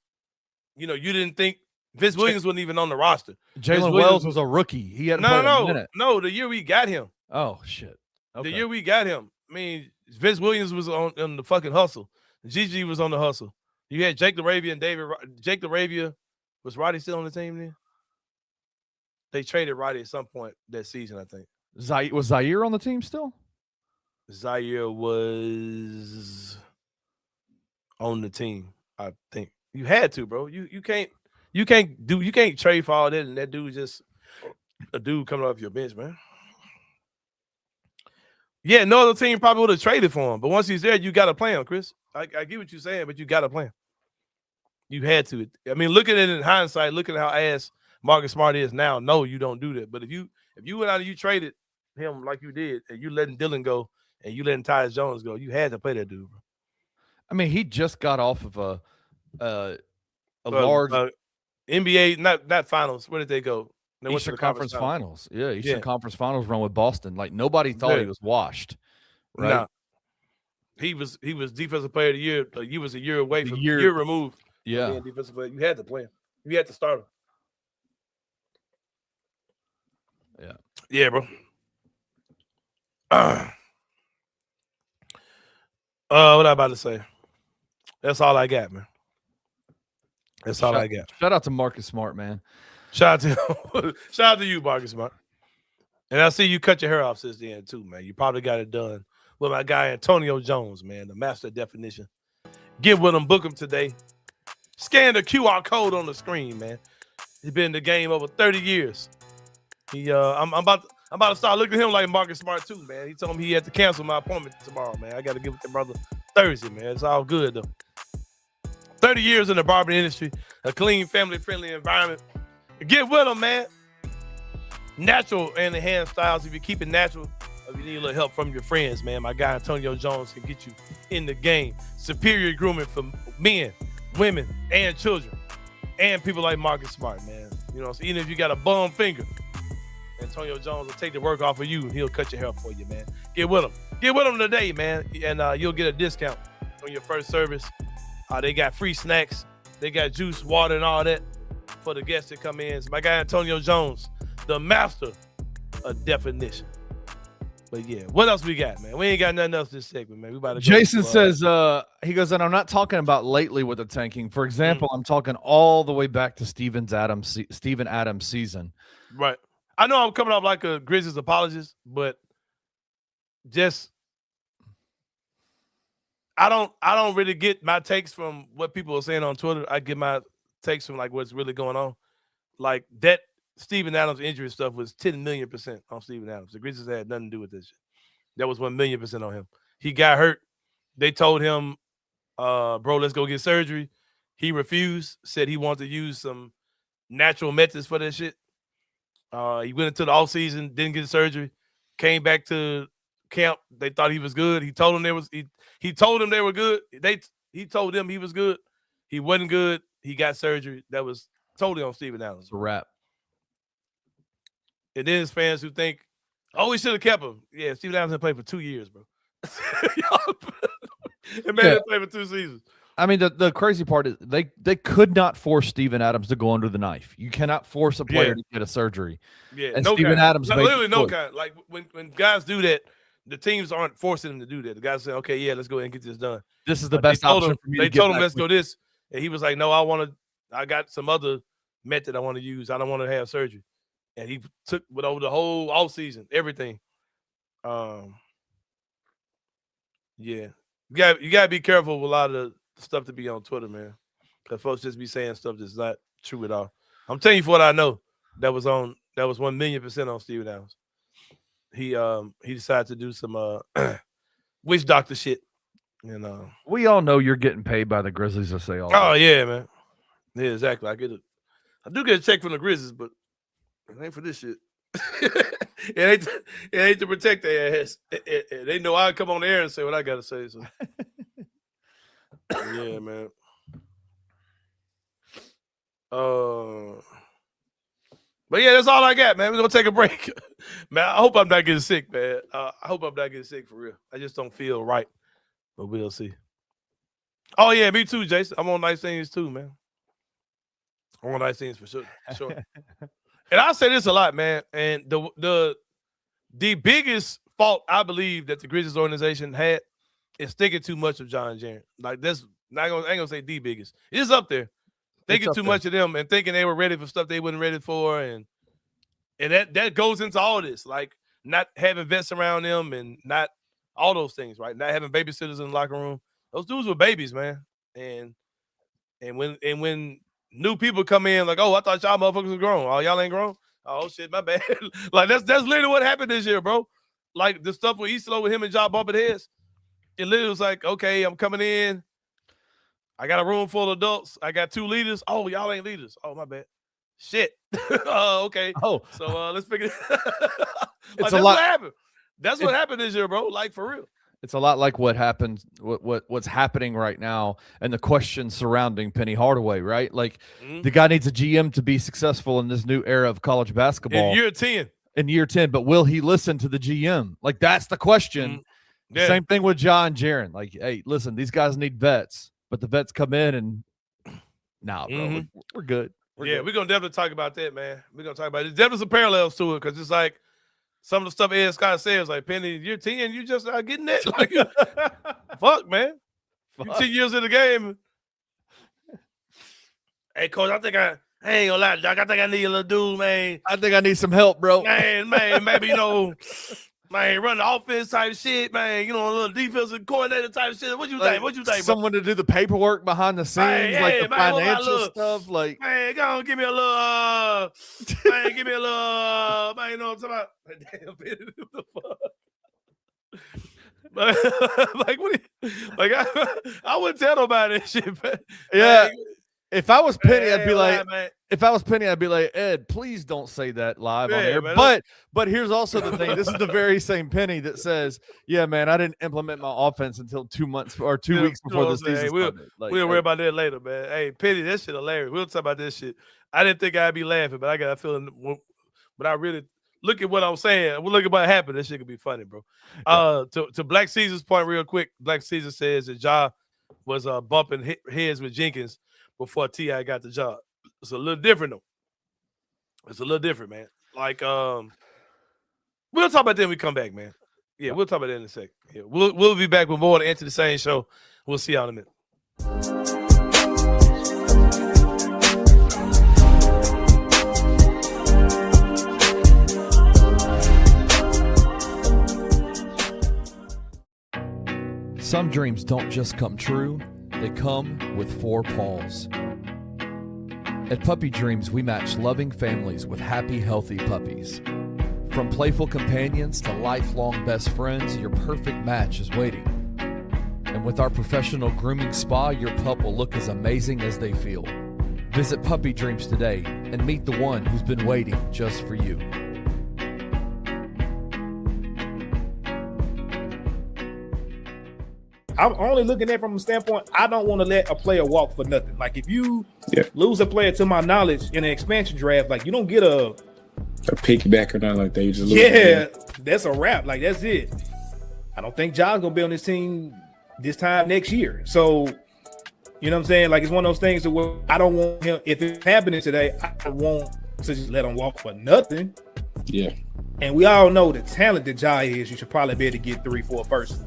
think Vince Williams wasn't even on the roster. Jalen Wells was a rookie. He had no. The year we got him. Oh shit. Okay. The year we got him. I mean, Vince Williams was on the fucking hustle. Gigi was on the hustle. You had Jake LaRavia and Jake LaRavia. Was Roddy still on the team then? They traded Roddy at some point that season, I think. Was Zaire on the team still? Zaire was on the team, I think. You had to, bro. You can't trade for all that, and that dude just a dude coming off your bench, man. Yeah, no other team probably would have traded for him, but once he's there, you got to play him, Chris. I get what you're saying, but you got to play him. You had to. I mean, looking at it in hindsight, looking at how ass Marcus Smart is now, no, you don't do that. But if you went out and you traded him like you did, and you letting Dillon go, and you letting Tyus Jones go, you had to play that dude, bro. I mean, he just got off of a large NBA, not finals. Where did they go? They went to the conference finals. Yeah, Eastern Conference Finals run with Boston. Like, nobody thought he was washed, right? Nah. He was defensive player of the year. He was a year away from year removed. Yeah, being defensive player. You had to play him. You had to start him. Yeah, bro. What I about to say? That's all I got, man. That's all I got. Shout out to Marcus Smart, man. Shout out to you, Marcus Smart. And I see you cut your hair off since then too, man. You probably got it done with my guy Antonio Jones, man, the master definition. Get with him, book him today. Scan the QR code on the screen, man. He's been in the game over 30 years. I'm about to start looking at him like Marcus Smart too, man. He told me he had to cancel my appointment tomorrow, man. I got to give it to brother Thursday, man. It's all good though. 30 years in the barber industry, a clean, family-friendly environment. Get with him, man. Natural and enhanced styles. If you keep it natural, if you need a little help from your friends, man, my guy Antonio Jones can get you in the game. Superior grooming for men, women, and children, and people like Marcus Smart, man. You know, so even if you got a bum finger, Antonio Jones will take the work off of you, and he'll cut your hair for you, man. Get with him. Get with him today, man, and you'll get a discount on your first service. They got free snacks. They got juice, water, and all that for the guests that come in. It's my guy Antonio Jones, the master of definition. But yeah, what else we got, man? We ain't got nothing else this segment, man. We about to Jason says, he goes, and I'm not talking about lately with the tanking. For example, I'm talking all the way back to Steven Adams' season. Right. I know I'm coming off like a Grizzlies apologist, but just I don't really get my takes from what people are saying on Twitter. I get my takes from like what's really going on. Like that Steven Adams injury stuff was 10 million% on Steven Adams. The Grizzlies had nothing to do with this shit. That was 1 million% on him. He got hurt. They told him, bro, let's go get surgery. He refused, said he wanted to use some natural methods for that shit. He went into the offseason, didn't get surgery, came back to camp. They thought he was good. He told them he told them they were good. He told them he was good. He wasn't good. He got surgery. That was totally on Steven Adams. It's a wrap. And then his fans who think, oh, we should have kept him. Yeah, Steven Adams had played for 2 years, bro. And man, they played for 2 seasons. I mean, the crazy part is they could not force Steven Adams to go under the knife. You cannot force a player to get a surgery. Yeah, and no Steven kind. Adams made literally no kind. Like when guys do that, the teams aren't forcing them to do that. The guys say, okay, yeah, let's go ahead and get this done. This is the best option for me. They told him, let's go this. And he was like, no, I got some other method I want to use. I don't want to have surgery. And he took over the whole offseason, everything. Yeah. You gotta be careful with a lot of the stuff to be on Twitter, man. Because folks just be saying stuff that's not true at all. I'm telling you for what I know. That was 1,000,000% on Steven Adams. He decided to do some witch doctor shit. And we all know you're getting paid by the Grizzlies to say all that. Oh yeah, man. Yeah, exactly. I do get a check from the Grizzlies, but it ain't for this shit. it ain't to protect their ass. They know I come on the air and say what I gotta say. So yeah, man. But yeah, that's all I got, man. We're gonna take a break. Man, I hope I'm not getting sick, man. I hope I'm not getting sick for real. I just don't feel right. But we'll see. Oh yeah, me too, Jason. I'm on nice things too, man. I'm on nice things for sure. And I say this a lot, man. And the biggest fault I believe that the Grizzlies organization had is thinking too much of John Jaren. Like that's I ain't gonna say the biggest. It's up there. Thinking too much of them and thinking they were ready for stuff they wasn't ready for, and that goes into all this, like not having vets around them and not all those things, right? Not having babysitters in the locker room. Those dudes were babies, man. And when new people come in, like, oh, I thought y'all motherfuckers was grown. Oh, y'all ain't grown? Oh shit, my bad. Like that's literally what happened this year, bro. Like the stuff with Eastlo with him and Job bumping heads. It literally was like, okay, I'm coming in. I got a room full of adults. I got 2 leaders. Oh, y'all ain't leaders. Oh, my bad. Shit. Okay. Oh. So let's figure it. It's that's what happened. That's what happened this year, bro. Like for real. It's a lot like what happened, what's happening right now, and the questions surrounding Peny Hardaway, right? Like the guy needs a GM to be successful in this new era of college basketball. In year 10. In year 10, but will he listen to the GM? Like that's the question. Yeah. Same thing with John Jaren. Like, hey, listen, these guys need vets. But the vets come in and bro, we're good. We're good. We're going to definitely talk about that, man. We're going to talk about it. There's definitely some parallels to it because it's like some of the stuff Ed Scott says, like, Penny, you're 10, you just not getting that. Like, fuck, man. Fuck. You 10 years in the game. Hey, coach, I ain't gonna lie, Doc. I think I need a little dude, man. I think I need some help, bro. Man, maybe, man, run the offense type shit, man. A little defensive coordinator type shit. What you think? What you think, bro? Someone to do the paperwork behind the scenes, like the financial stuff. Like, man, go on, give me a little, man, give me a little, man, you know what I'm talking about? Damn, what the fuck? Like, like, I wouldn't tell nobody that shit, man. Yeah. Man, if I was Penny, I'd be like, Ed, please don't say that live on air. Man, but here's also the thing. This is the very same Penny that says, yeah, man, I didn't implement my offense until 2 months or 2 weeks before the season started. We'll worry about that later, man. Hey, Penny, that shit hilarious. We'll talk about this shit. I didn't think I'd be laughing, but I got a feeling but I really look at what I'm saying. Look at what happened. This shit could be funny, bro. To Black Caesar's point real quick, Black Caesar says that Ja was bumping heads with Jenkins before T.I. got the job. It's a little different, though. It's a little different, man. Like, we'll talk about that when we come back, man. Yeah, we'll talk about that in a second. Yeah, we'll be back with more of the Answer the Sain show. We'll see y'all in a minute. Some dreams don't just come true, they come with 4 paws. At Puppy Dreams, we match loving families with happy, healthy puppies. From playful companions to lifelong best friends, your perfect match is waiting. And with our professional grooming spa, your pup will look as amazing as they feel. Visit Puppy Dreams today and meet the one who's been waiting just for you. I'm only looking at it from a standpoint. I don't want to let a player walk for nothing. Like if you lose a player, to my knowledge, in an expansion draft, like you don't get a piggyback or nothing like that. You just that's a wrap. Like that's it. I don't think John's gonna be on this team this time next year. So you know what I'm saying? Like it's one of those things where I don't want him. If it's happening today, I don't want to just let him walk for nothing. Yeah. And we all know the talent that Ja is. You should probably be able to get 3-4 first.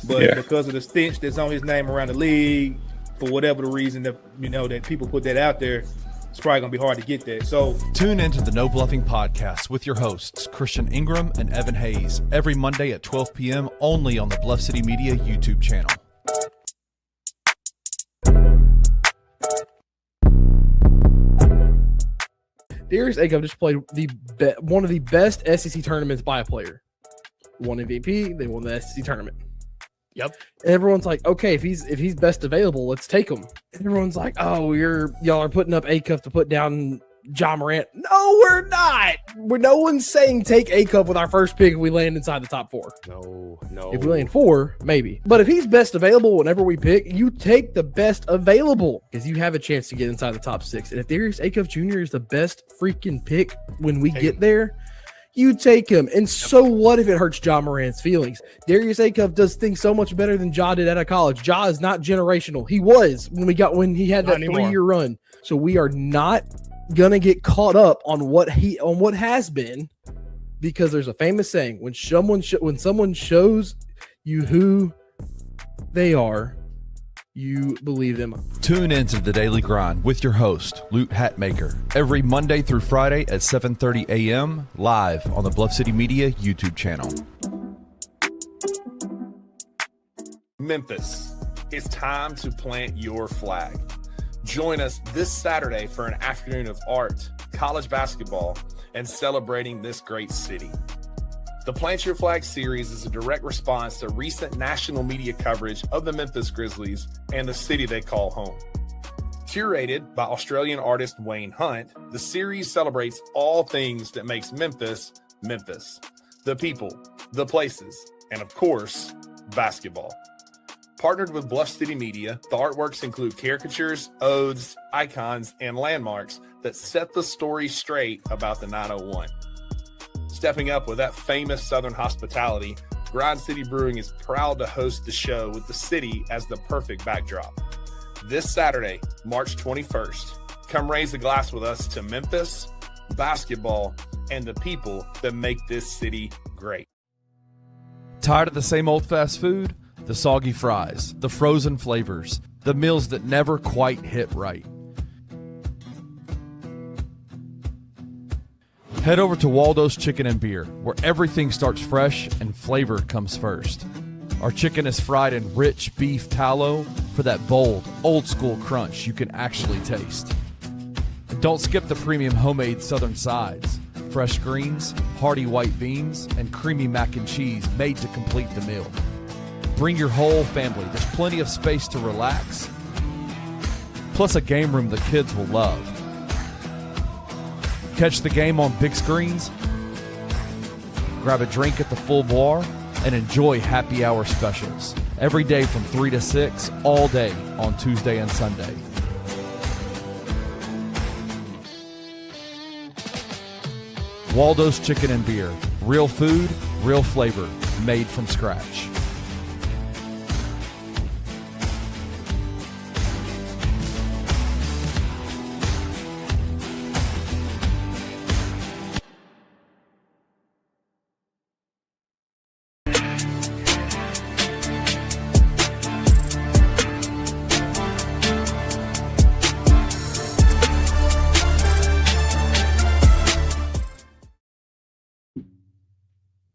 But because of the stench that's on his name around the league, for whatever the reason that that people put that out there, it's probably gonna be hard to get that. So tune into the No Bluffing Podcast with your hosts Christian Ingram and Evan Hayes every Monday at 12 p.m. only on the Bluff City Media YouTube channel. Darius Acuff just played one of the best SEC tournaments by a player. Won MVP, they won the SEC tournament. Yep. And everyone's like, okay, if he's best available, let's take him. And everyone's like, oh, y'all are putting up Acuff to put down Ja Morant. No, we're not. No one's saying take Acuff with our first pick if we land inside the top 4. No. If we land 4, maybe. But if he's best available whenever we pick, you take the best available because you have a chance to get inside the top 6. And if Darius Acuff Jr. is the best freaking pick when we get there, you take him. And so what if it hurts Ja Morant's feelings? Darius Acuff does things so much better than Ja did out of college. Ja is not generational. He was when he had that 3-year run. So we are not gonna get caught up on what has been, because there's a famous saying: when someone shows you who they are, you believe them. Tune into the Daily Grind with your host, Lute Hatmaker, every Monday through Friday at 7:30 a.m. live on the Bluff City Media YouTube channel. Memphis, it's time to plant your flag. Join us this Saturday for an afternoon of art, college basketball, and celebrating this great city. The Plant Your Flag series is a direct response to recent national media coverage of the Memphis Grizzlies and the city they call home. Curated by Australian artist Wayne Hunt, the series celebrates all things that makes Memphis, Memphis. The people, the places, and of course, basketball. Partnered with Bluff City Media, the artworks include caricatures, odes, icons, and landmarks that set the story straight about the 901. Stepping up with that famous Southern hospitality, Grind City Brewing is proud to host the show with the city as the perfect backdrop. This Saturday, March 21st, come raise a glass with us to Memphis, basketball, and the people that make this city great. Tired of the same old fast food? The soggy fries, the frozen flavors, the meals that never quite hit right. Head over to Waldo's Chicken and Beer, where everything starts fresh and flavor comes first. Our chicken is fried in rich beef tallow for that bold, old-school crunch you can actually taste. And don't skip the premium homemade southern sides, fresh greens, hearty white beans, and creamy mac and cheese made to complete the meal. Bring your whole family. There's plenty of space to relax, plus a game room the kids will love. Catch the game on big screens, grab a drink at the full bar, and enjoy happy hour specials every day from 3 to 6, all day on Tuesday and Sunday. Waldo's Chicken and Beer. Real food, real flavor, made from scratch.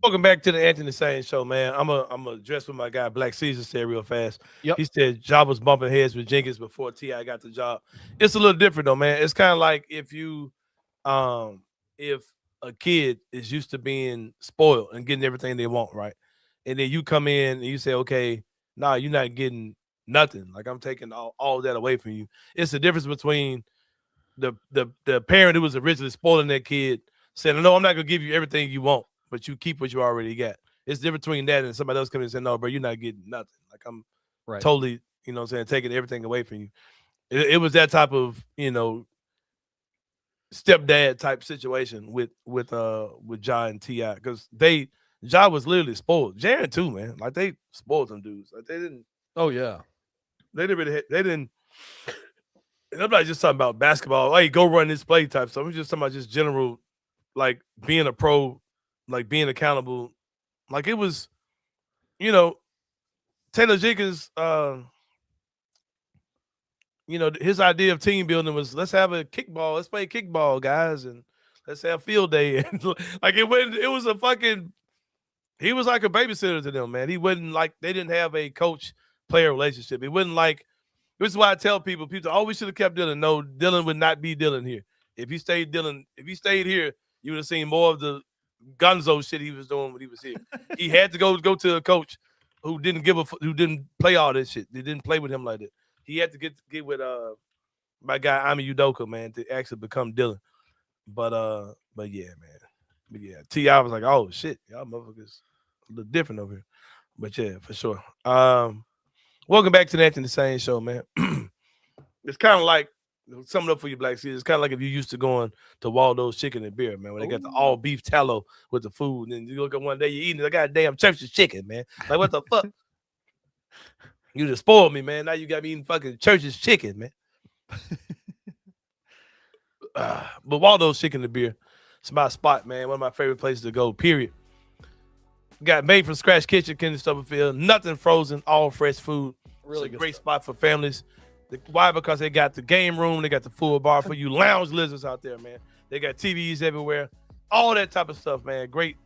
Welcome back to the Anthony Sain Show, man. I'm a address what my guy Black Caesar said real fast. Yep. He said Ja was bumping heads with Jenkins before T.I. got the job. It's a little different though, man. It's kind of like if a kid is used to being spoiled and getting everything they want, right? And then you come in and you say, okay, nah, you're not getting nothing. Like I'm taking all of that away from you. It's the difference between the parent who was originally spoiling that kid saying, no, I'm not gonna give you everything you want, but you keep what you already got. It's different between that and somebody else coming and saying, no, bro, you're not getting nothing. Like totally, you know what I'm saying, taking everything away from you. It was that type of, you know, stepdad type situation with Ja and T.I. because Ja was literally spoiled. Jaren too, man. Like they spoiled them dudes. Like they didn't. Oh yeah. They didn't. And I'm not just talking about basketball. Hey, go run this play type stuff. I'm just talking about just general, like being a pro, like being accountable. Like it was, you know, Taylor Jenkins. You know, his idea of team building was let's have a kickball, let's play kickball, guys, and let's have field day. And like it was a fucking. He was like a babysitter to them, man. He wasn't like they didn't have a coach-player relationship. It wasn't like. This is why I tell people always should have kept Dylan. No, Dylan would not be Dylan here. If he stayed here, you would have seen more of the gunzo shit he was doing when he was here. He had to go to a coach who didn't play all this shit. They didn't play with him like that. He had to get with my guy Ami Udoka, man, to actually become Dylan. But yeah, man. But yeah, T.I. was like, oh shit, y'all motherfuckers a little different over here. But yeah, for sure. Welcome back to the Anthony Sain Show, man. It's kind of like, sum it up for you, Black Seeds. It's kind of like if you used to going to Waldo's Chicken and Beer, man, when they got the all beef tallow with the food, and then you look at one day you're eating the goddamn church's chicken, man. Like what the fuck? You just spoiled me, man. Now you got me eating fucking church's chicken, man. But Waldo's Chicken and Beer, it's my spot, man. One of my favorite places to go. Period. Got made from scratch kitchen, Kenny Stubblefield. Nothing frozen, all fresh food. Really great spot for families. Why? Because they got the game room, they got the full bar for you lounge lizards out there, man. They got TVs everywhere, all that type of stuff, man. Great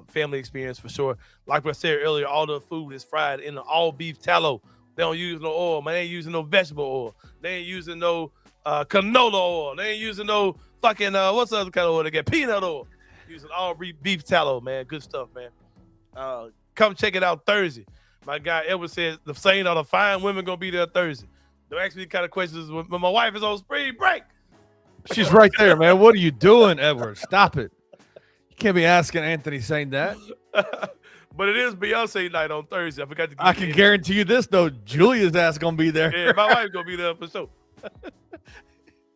family experience for sure. Like I said earlier, all the food is fried in the all beef tallow. They don't use no oil, man. They ain't using no vegetable oil. They ain't using no canola oil. They ain't using no fucking what's the other kind of oil? They got peanut oil. Using all beef tallow, man. Good stuff, man. Come check it out Thursday. My guy Edward says the Sain are the fine women gonna be there Thursday. Don't ask me the kind of questions when my wife is on spring break. She's right there, man. What are you doing, Edward? Stop it. You can't be asking Anthony saying that. But it is Beyonce night on Thursday. I forgot to. I can guarantee you this though. Julia's ass gonna be there. Yeah, my wife's gonna be there for sure.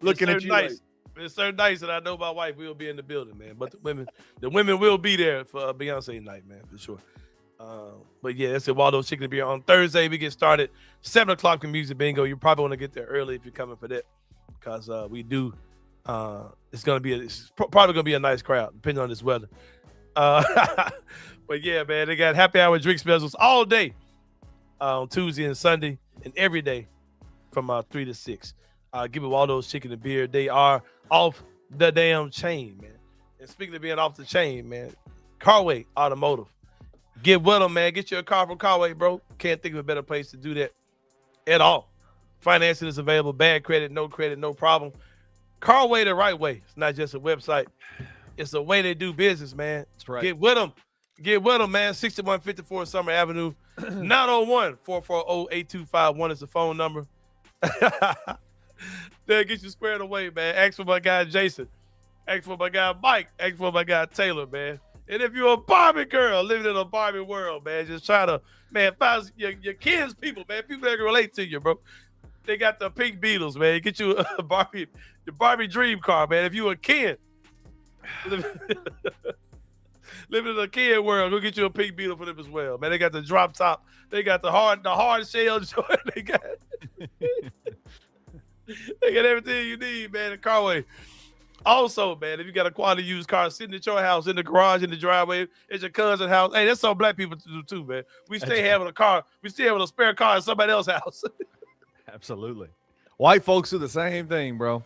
Looking at you. Nights. It's certain nights that I know my wife will be in the building, man. But the women will be there for Beyonce night, man, for sure. But yeah, that's at Waldo's Chicken and Beer on Thursday. We get started 7:00 for music bingo. You probably want to get there early if you're coming for that, because we do. It's probably gonna be a nice crowd depending on this weather. But yeah, man, they got happy hour drink specials all day on Tuesday and Sunday and every day from 3 to 6. Give it Waldo's Chicken and Beer. They are off the damn chain, man. And speaking of being off the chain, man, Carway Automotive. Get with them, man. Get you a car from Carway, bro. Can't think of a better place to do that at all. Financing is available. Bad credit, no problem. Carway the right way. It's not just a website. It's the way they do business, man. That's right. Get with them. Get with them, man. 6154 Summer Avenue. 901-440-8251 is the phone number. They'll get you squared away, man. Ask for my guy Jason. Ask for my guy Mike. Ask for my guy Taylor, man. And if you're a Barbie girl living in a Barbie world, man, just try to, man, find your kids, people, man, people that can relate to you, bro. They got the pink Beetles, man. Get you a Barbie, the Barbie dream car, man. If you a Ken, living in a Ken world, go get you a pink Beetle for them as well, man. They got the drop top. They got the hard shell joint. They got everything you need, man, in Carway. Also, man, if you got a quality used car sitting at your house, in the garage, in the driveway, at your cousin's house, hey, that's all black people to do too, man. We stay having a car. We still having a spare car in somebody else's house. Absolutely. White folks do the same thing, bro.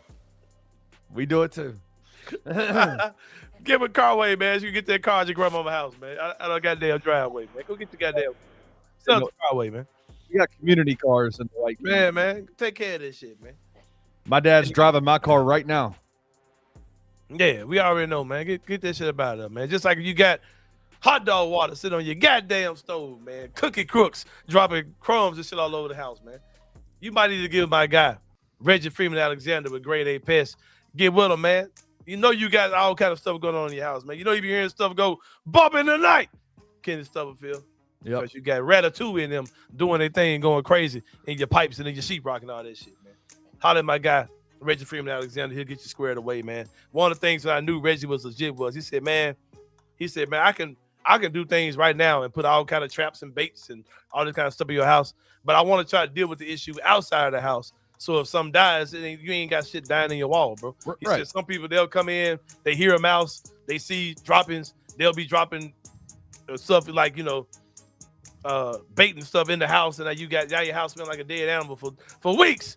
We do it too. Give a Carway, man. So you can get that car at your grandmama's house, man. I don't goddamn driveway, man. Go get the goddamn Carway, man. You got community cars in the white. Man, take care of this shit, man. My dad's driving my car right now. Yeah, we already know, man. Get that shit about it, man. Just like you got hot dog water sitting on your goddamn stove, man. Cookie crooks dropping crumbs and shit all over the house, man. You might need to give my guy, Reggie Freeman Alexander with Grade A Pest. Get with him, man. You know you got all kind of stuff going on in your house, man. You know you be hearing stuff go bump in the night. Kenny Stubblefield. Yep. Because you got Ratatouille in them doing their thing, going crazy in your pipes and in your sheetrock and all that shit, man. Holler at my guy, Reggie Freeman Alexander. He'll get you squared away, man. One of the things that I knew Reggie was legit was he said, man, I can do things right now and put all kind of traps and baits and all this kind of stuff in your house, but I want to try to deal with the issue outside of the house. So if something dies, you ain't got shit dying in your wall, bro. He said some people, they'll come in, they hear a mouse, they see droppings, they'll be dropping stuff like, bait and stuff in the house, and now your house smell like a dead animal for weeks.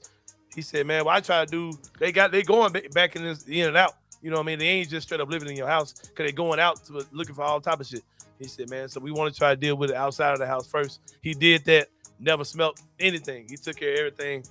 He said, man, what I try to do, they going back in and out. You know what I mean? They ain't just straight up living in your house because they going out to looking for all type of shit. He said, man, so we want to try to deal with it outside of the house first. He did that, never smelt anything. He took care of everything.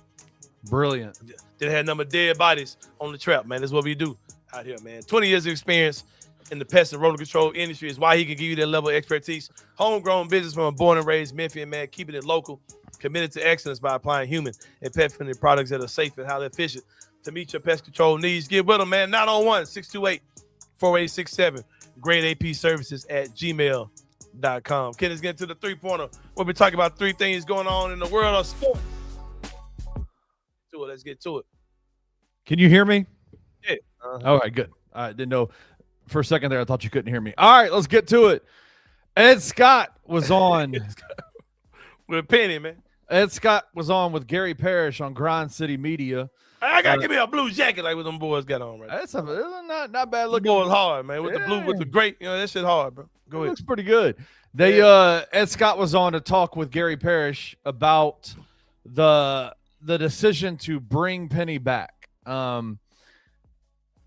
Brilliant. Then had number dead bodies on the trap, man. That's what we do out here, man. 20 years of experience in the pest and rodent control industry is why he can give you that level of expertise. Homegrown business from a born and raised Memphian man, keeping it local, committed to excellence by applying human and pet-friendly products that are safe and highly efficient to meet your pest control needs. Get with them, man. 901-628-4867. gradeapservices at gmail.com. Let's get to the three-pointer. We'll be talking about three things going on in the world of sports. Let's get to it. Can you hear me? Yeah. All right, good. I didn't know. For a second there, I thought you couldn't hear me. All right, let's get to it. Ed Scott was on. With Peny, man. Ed Scott was on with Gary Parrish on Grind City Media. I got to give me a blue jacket like what them boys got on right now. That's not bad looking. Boys hard, man. With the blue, with the great, that shit hard, bro. Go ahead. Looks pretty good. Ed Scott was on to talk with Gary Parrish about the decision to bring Peny back.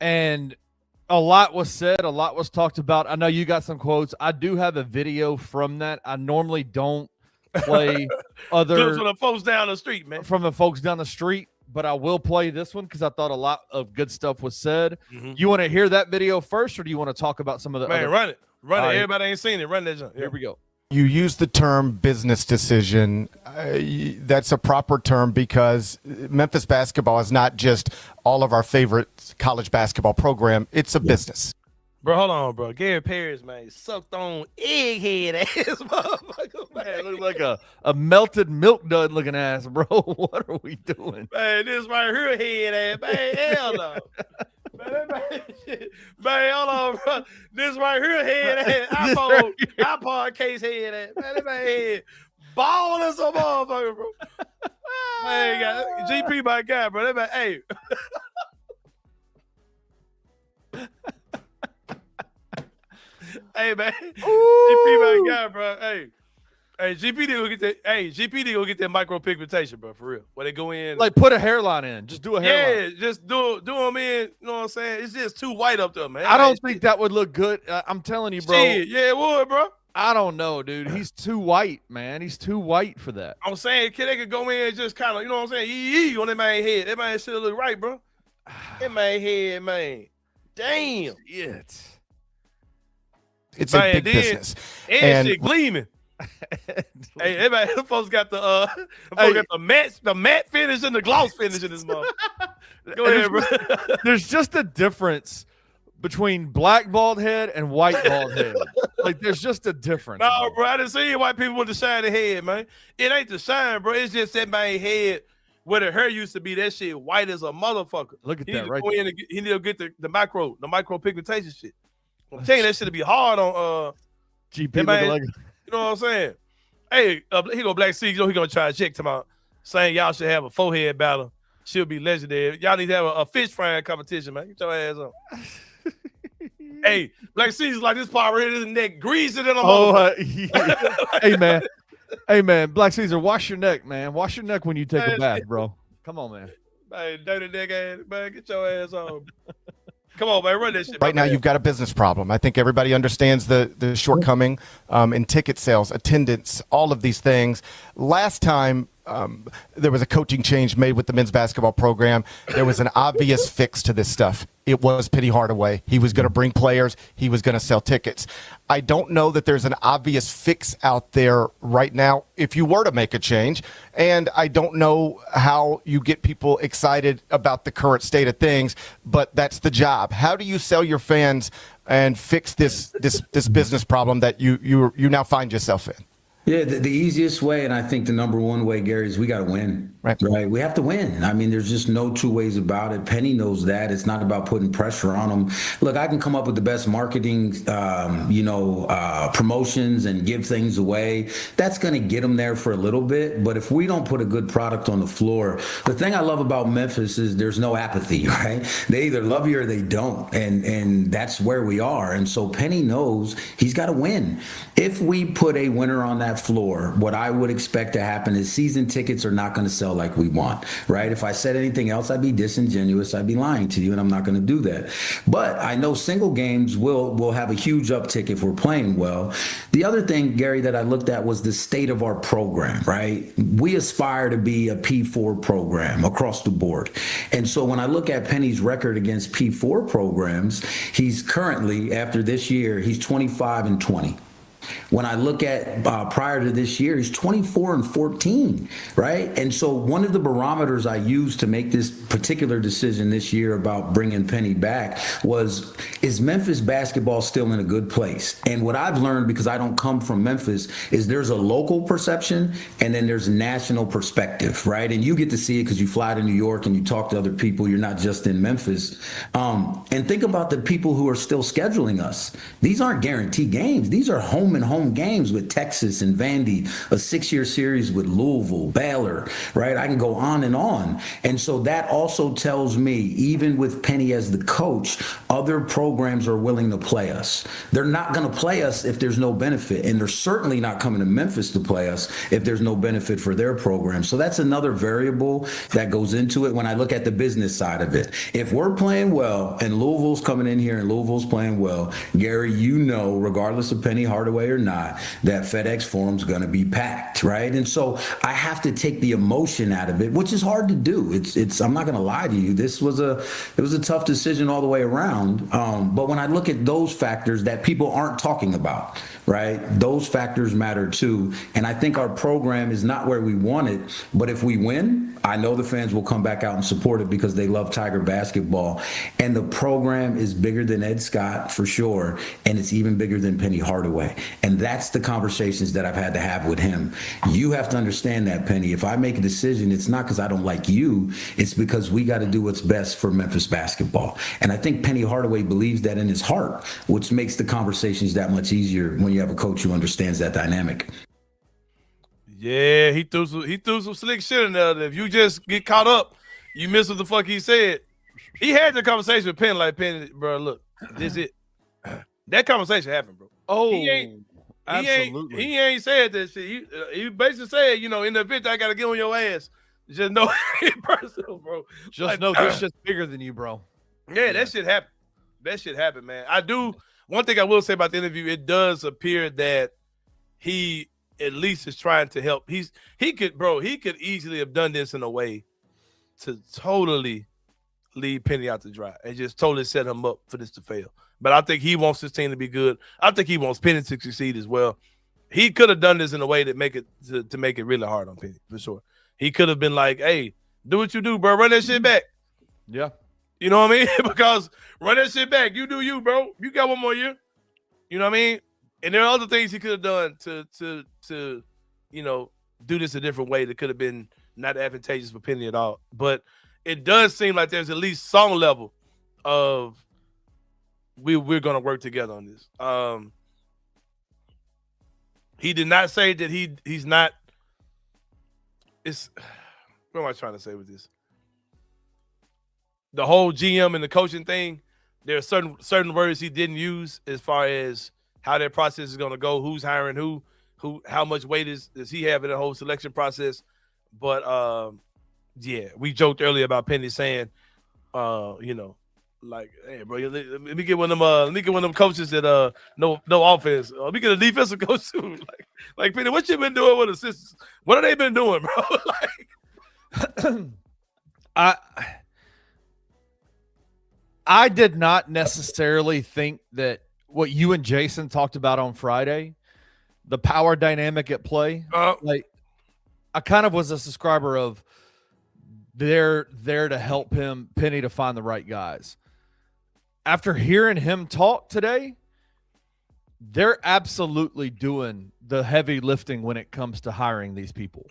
And a lot was said, a lot was talked about. I know you got some quotes. I do have a video from that. I normally don't play other from the folks down the street, man. From the folks down the street, but I will play this one because I thought a lot of good stuff was said. Mm-hmm. You want to hear that video first, or do you want to talk about some of the other? Run it. Everybody ain't seen it. Run that jump. Here we go. You use the term business decision. That's a proper term because Memphis basketball is not just all of our favorite college basketball program. It's a business. Bro, hold on, bro. Gary Parrish, man, sucked on egghead ass motherfucker. Man, look like a melted milk dud looking ass, bro. What are we doing? Man, this right here head ass, man. Hell no. Man, hold on, bro. This right here head ass. iPod case head ass. Man, that man head ball as a motherfucker, bro. Man, got GP my guy, bro. That man, hey. Hey, man. GP my guy, bro. Hey, GPD will get that. Hey, GPD will get that micropigmentation, bro. For real, where they go in, like put a hairline in. Just do a hairline. Yeah, just do them in. You know what I'm saying? It's just too white up there, man. I don't think that would look good. I'm telling you, bro. Shit, yeah, it would, bro. I don't know, dude. He's too white, man. He's too white for that. I'm saying, kid, they could go in and just kind of, you know what I'm saying? Yee on that man's head. That man should look right, bro. That man's head, man. Damn. It's a big business. And shit gleaming. Hey, everybody, the folks got the matte finish and the gloss finish in this mother. Go ahead, bro. There's just a difference between black bald head and white bald head. Like, there's just a difference. No, bro, I didn't see white people with the shiny head, man. It ain't the shine, bro. It's just that man's head where the hair used to be. That shit white as a motherfucker. Look at that right there. He need to get the micro pigmentation shit. I'm telling you, that shit be hard on GP. Man, you know what I'm saying? Hey, he go Black Sea. You know he gonna try to check him out, saying y'all should have a forehead battle. She'll be legendary. Y'all need to have a fish frying competition, man. Get your ass on. Hey, Black Sea's like this part right here, his neck greasy than a yeah. Hey, man. Black Caesar, wash your neck, man. Wash your neck when you take a bath, bro. Come on, man. Hey, dirty neck ass, man. Get your ass on. Come on, man. Run that shit. Right now, you've got a business problem. I think everybody understands the shortcoming in ticket sales, attendance, all of these things. Last time, there was a coaching change made with the men's basketball program. There was an obvious fix to this stuff. It was Peny Hardaway. He was going to bring players. He was going to sell tickets. I don't know that there's an obvious fix out there right now if you were to make a change. And I don't know how you get people excited about the current state of things, but that's the job. How do you sell your fans and fix this business problem that you now find yourself in? Yeah, the easiest way, and I think the number one way, Gary, is we got to win. Right. We have to win. I mean, there's just no two ways about it. Penny knows that. It's not about putting pressure on them. Look, I can come up with the best marketing, promotions and give things away. That's going to get them there for a little bit. But if we don't put a good product on the floor, the thing I love about Memphis is there's no apathy, right? They either love you or they don't. And that's where we are. And so Penny knows he's got to win. If we put a winner on that floor, what I would expect to happen is season tickets are not going to sell like we want, right? If I said anything else, I'd be disingenuous. I'd be lying to you, and I'm not going to do that. But I know single games will have a huge uptick if we're playing well. The other thing, Gary, that I looked at was the state of our program, right? We aspire to be a P4 program across the board. And so when I look at Penny's record against P4 programs, he's currently, after this year, he's 25-20. When I look at prior to this year, he's 24-14, right? And so one of the barometers I used to make this particular decision this year about bringing Penny back was, is Memphis basketball still in a good place? And what I've learned, because I don't come from Memphis, is there's a local perception and then there's a national perspective, right? And you get to see it because you fly to New York and you talk to other people. You're not just in Memphis. And think about the people who are still scheduling us. These aren't guaranteed games. These are home and home games with Texas and Vandy, a 6-year series with Louisville, Baylor, right? I can go on and on. And so that also tells me, even with Penny as the coach, other programs are willing to play us. They're not going to play us if there's no benefit. And they're certainly not coming to Memphis to play us if there's no benefit for their program. So that's another variable that goes into it when I look at the business side of it. If we're playing well and Louisville's coming in here and Louisville's playing well, Gary, you know, regardless of Peny Hardaway or not, that FedEx Forum's going to be packed, right? And so I have to take the emotion out of it, which is hard to do. It's I'm not going to lie to you. It was a tough decision all the way around. But when I look at those factors that people aren't talking about, right? Those factors matter too. And I think our program is not where we want it, but if we win, I know the fans will come back out and support it because they love Tiger basketball. And the program is bigger than Ed Scott for sure. And it's even bigger than Peny Hardaway. And that's the conversations that I've had to have with him. You have to understand that, Penny. If I make a decision, it's not because I don't like you. It's because we got to do what's best for Memphis basketball. And I think Peny Hardaway believes that in his heart, which makes the conversations that much easier when you have a coach who understands that dynamic. Yeah, he threw some slick shit in there. If you just get caught up, you miss what the fuck he said. He had the conversation with Penny, like, Penny, bro, look, this it. That conversation happened, bro. Absolutely. He ain't said that shit. He basically said, you know, in the event I gotta get on your ass, just know it personal, bro. Just like, know this shit's bigger than you, bro. Yeah, that shit happened. That shit happened, man. One thing I will say about the interview, it does appear that he at least is trying to help. He could easily have done this in a way to totally leave Penny out to dry and just totally set him up for this to fail. But I think he wants his team to be good. I think he wants Penny to succeed as well. He could have done this in a way that make it to make it really hard on Penny, for sure. He could have been like, hey, do what you do, bro. Run that shit back. Yeah. You know what I mean? Because run that shit back. You do you, bro. You got one more year. You know what I mean? And there are other things he could have done to you know, do this a different way that could have been not advantageous for Penny at all. But it does seem like there's at least some level of we're going to work together on this. He did not say that he's not. What am I trying to say with this? The whole GM and the coaching thing, there are certain words he didn't use as far as how that process is going to go, who's hiring who, how much weight does he have in the whole selection process. But yeah, we joked earlier about Penny saying, you know, like, hey, bro, let me get one of them coaches that no offense. Let me get a defensive coach too. like Penny, what you been doing with assistants? What have they been doing, bro? Like, I did not necessarily think that what you and Jason talked about on Friday, the power dynamic at play, like I kind of was a subscriber of they're there to help Penny to find the right guys. After hearing him talk today, they're absolutely doing the heavy lifting when it comes to hiring these people.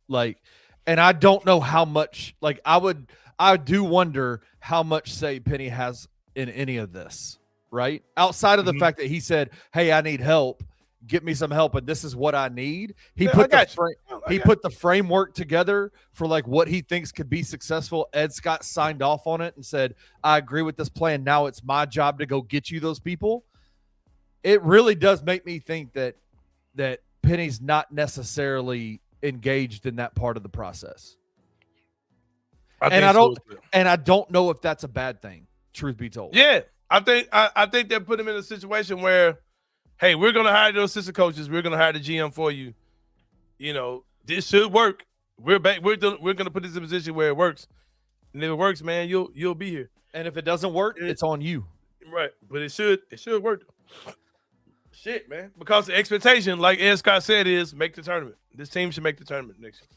Like, and I don't know how much, like I do wonder how much say Peny has in any of this, right? Outside of the fact that he said, "Hey, I need help. Get me some help, and this is what I need." He put the framework together for like what he thinks could be successful. Ed Scott signed off on it and said, "I agree with this plan. Now it's my job to go get you those people." It really does make me think that Penny's not necessarily engaged in that part of the process. I don't know if that's a bad thing, truth be told. Yeah, I think they put him in a situation where, hey, we're gonna hire those assistant coaches, we're gonna hire the GM for you. You know, this should work. We're gonna put this in a position where it works, and if it works, man, you'll be here. And if it doesn't work, it's on you. Right, but it should work. Shit, man, because the expectation, like Ed Scott said, is make the tournament. This team should make the tournament next year.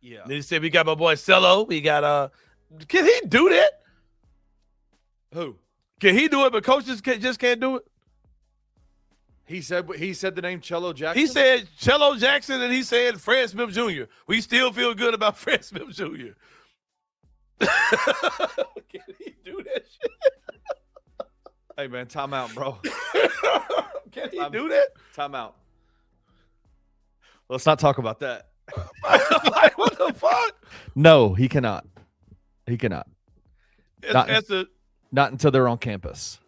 Yeah. They said we got my boy Cello. We got can he do that? Who? Can he do it? But coaches just can't do it. He said the name Cello Jackson. He said Cello Jackson, and he said Fred Smith Jr. We still feel good about Fred Smith Jr. Can he do that shit? Hey man, time out, bro. Can he do that? Time out. Let's not talk about that. Like, what the fuck? No, he cannot. He cannot. Not until they're on campus.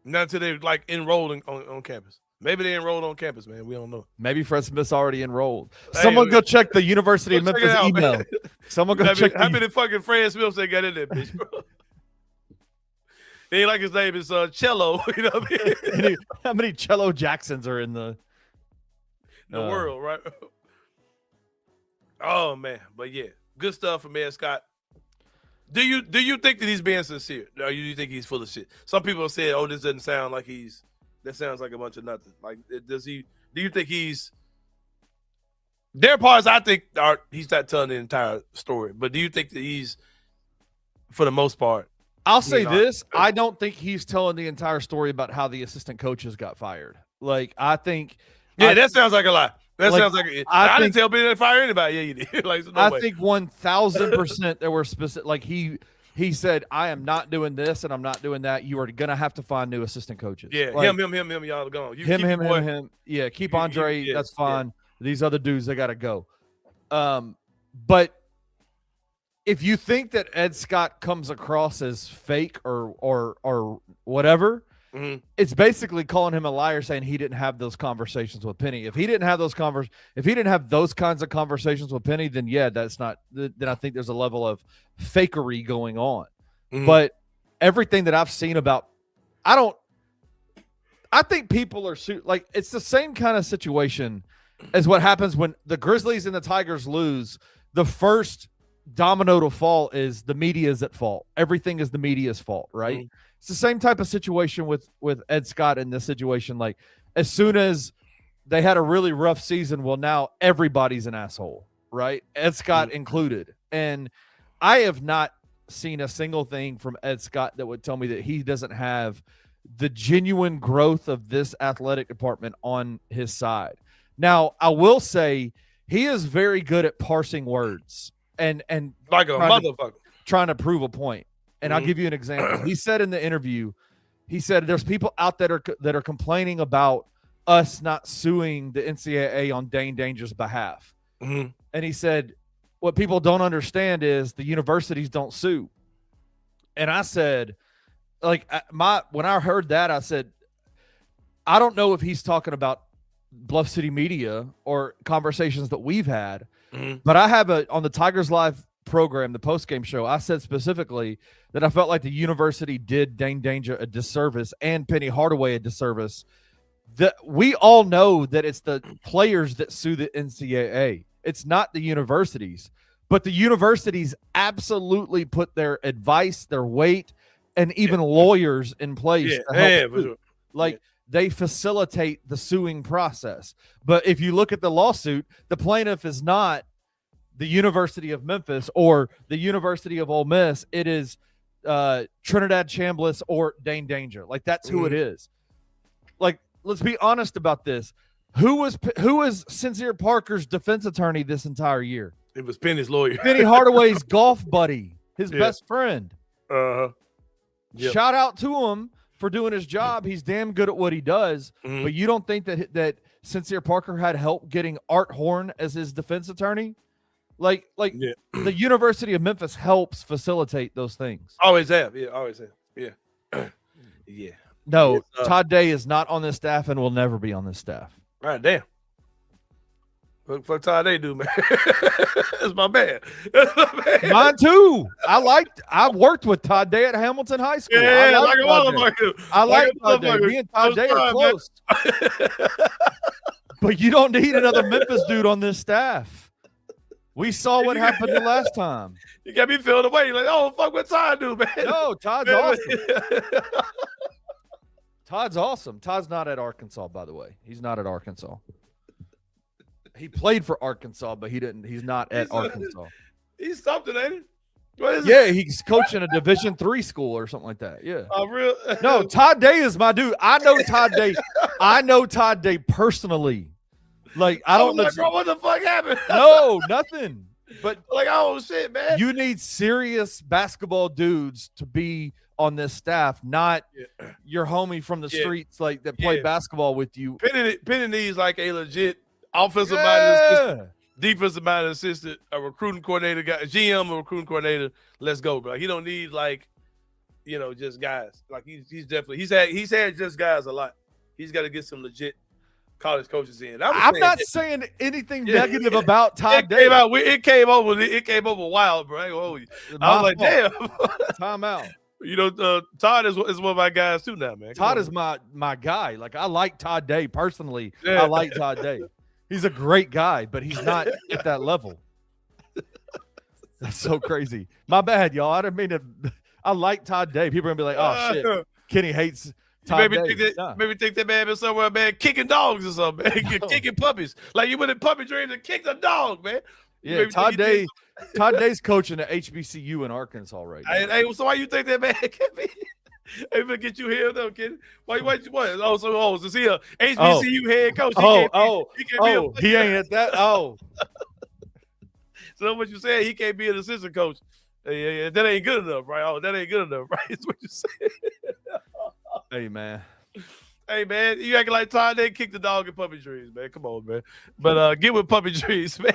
Not until they're like enrolled on campus. Maybe they enrolled on campus, man. We don't know. Maybe Fred Smith's already enrolled. Someone go check the University of Memphis email. Man. Someone go check. How many fucking Fred Smiths they got in there, bitch, bro? It ain't like his name is Cello. You know what I mean? How many Cello Jacksons are in the world, right? Oh man, but yeah, good stuff from Ed Scott. Do you think that he's being sincere, or do you think he's full of shit? Some people have said, "Oh, this doesn't sound like that sounds like a bunch of nothing." Like, does he? Do you think he's? There are parts I think he's not telling the entire story, but do you think that he's, for the most part? I'll say this: I don't think he's telling the entire story about how the assistant coaches got fired. Like, I think, that sounds like a lie. That sounds like I didn't tell people to fire anybody. Yeah, you did. Like, no way. Think 1,000% there were specific. Like he said, I am not doing this and I'm not doing that. You are gonna have to find new assistant coaches. Yeah, like, him. Y'all are gone. Him. Yeah, keep Andre. That's fine. Yeah. These other dudes, they gotta go. But if you think that Ed Scott comes across as fake or whatever. Mm-hmm. It's basically calling him a liar, saying he didn't have those conversations with Peny. If he didn't have those kinds of conversations with Peny, then yeah, that's not. Then I think there's a level of fakery going on. Mm-hmm. But everything that I've seen about, I think people are like, it's the same kind of situation as what happens when the Grizzlies and the Tigers lose. The first domino to fall is the media's at fault. Everything is the media's fault, right? Mm-hmm. It's the same type of situation with Ed Scott in this situation. Like, as soon as they had a really rough season, well, now everybody's an asshole, right? Ed Scott included. And I have not seen a single thing from Ed Scott that would tell me that he doesn't have the genuine growth of this athletic department on his side. Now, I will say he is very good at parsing words and like a motherfucker trying to prove a point. And I'll give you an example. He said in the interview, there's people out there that are complaining about us not suing the NCAA on Dane Danger's behalf. Mm-hmm. And he said, what people don't understand is the universities don't sue. And I said, like, when I heard that, I said, I don't know if he's talking about Bluff City Media or conversations that we've had, but I have on the Tigers Live program, the post-game show, I said specifically that I felt like the university did Dane Danger a disservice and Peny Hardaway a disservice. That we all know that it's the players that sue the NCAA. It's not the universities, but the universities absolutely put their advice, their weight, and even lawyers in place to help. Sure. Like, they facilitate the suing process. But if you look at the lawsuit, the plaintiff is not the University of Memphis or the University of Ole Miss. It is Trinidad Chambliss or Dane Danger. Like, that's who it is. like, let's be honest about this. Who was Sincere Parker's defense attorney this entire year? It was Penny's lawyer. Peny Hardaway's golf buddy, his best friend. Yep. Shout out to him for doing his job. He's damn good at what he does. Mhm. But you don't think that Sincere Parker had help getting Art Horn as his defense attorney? Like the University of Memphis helps facilitate those things. Always have. Yeah, always have. Yeah. Yeah. No, Yes, Todd Day is not on this staff and will never be on this staff. All right, damn. Fuck Todd they do, man. That's my man. That's my man. Mine too. I worked with Todd Day at Hamilton High School. Yeah, I like a Todd Day. motherfucker. I like a Todd Day. motherfucker. Me and Todd Day are man. close. But you don't need another Memphis dude on this staff. We saw what happened the last time. You got me feeling away. Like, oh, fuck what Todd do, man. No, Todd's awesome. Todd's awesome. Todd's not at Arkansas, by the way. He's not at Arkansas. He played for Arkansas, but he's not at Arkansas. He's something, ain't he? What is Yeah, he's coaching a Division III school or something like that. Yeah. Oh, real? No, Todd Day is my dude. I know Todd Day. I know Todd Day personally. Like, I don't know. Bro, what the fuck happened? No, nothing. But like, oh shit, man. you need serious basketball dudes to be on this staff, not your homie from the streets like that played basketball with you. Penny needs like a legit offensive minded assistant, defensive minded assistant, a recruiting coordinator, guy, GM, a recruiting coordinator. Let's go, bro. He don't need like, just guys. Like he's definitely he's had just guys a lot. He's got to get some legit college coaches in. I'm not saying anything negative about Todd Day. It came over wild, bro. I ain't gonna hold you. I was like, damn. Time out. Todd is one of my guys too now, man. Todd is my guy. Like, I like Todd Day personally. I like Todd Day. He's a great guy, but he's not at that level. That's so crazy. My bad, y'all. I didn't mean to. I like Todd Day. People are gonna be like, "Oh shit, Kenny hates Todd Day." Maybe think that man been somewhere, man, kicking dogs or something, man. Kicking puppies. Like you went in puppy dreams and kicked a dog, man. Yeah, Todd Day. Todd Day's coaching at HBCU in Arkansas right now. Hey, so why you think that man can be? Hey, gonna get you here though, kid. What? Oh, so is he a HBCU head coach? He ain't at that. Oh, so what you saying? He can't be an assistant coach. Yeah, that ain't good enough, right? Oh, that ain't good enough, right? That's what you saying. Hey, man. Hey, man, you acting like Todd Day kicked the dog in puppy trees, man. Come on, man. But get with puppy trees, man.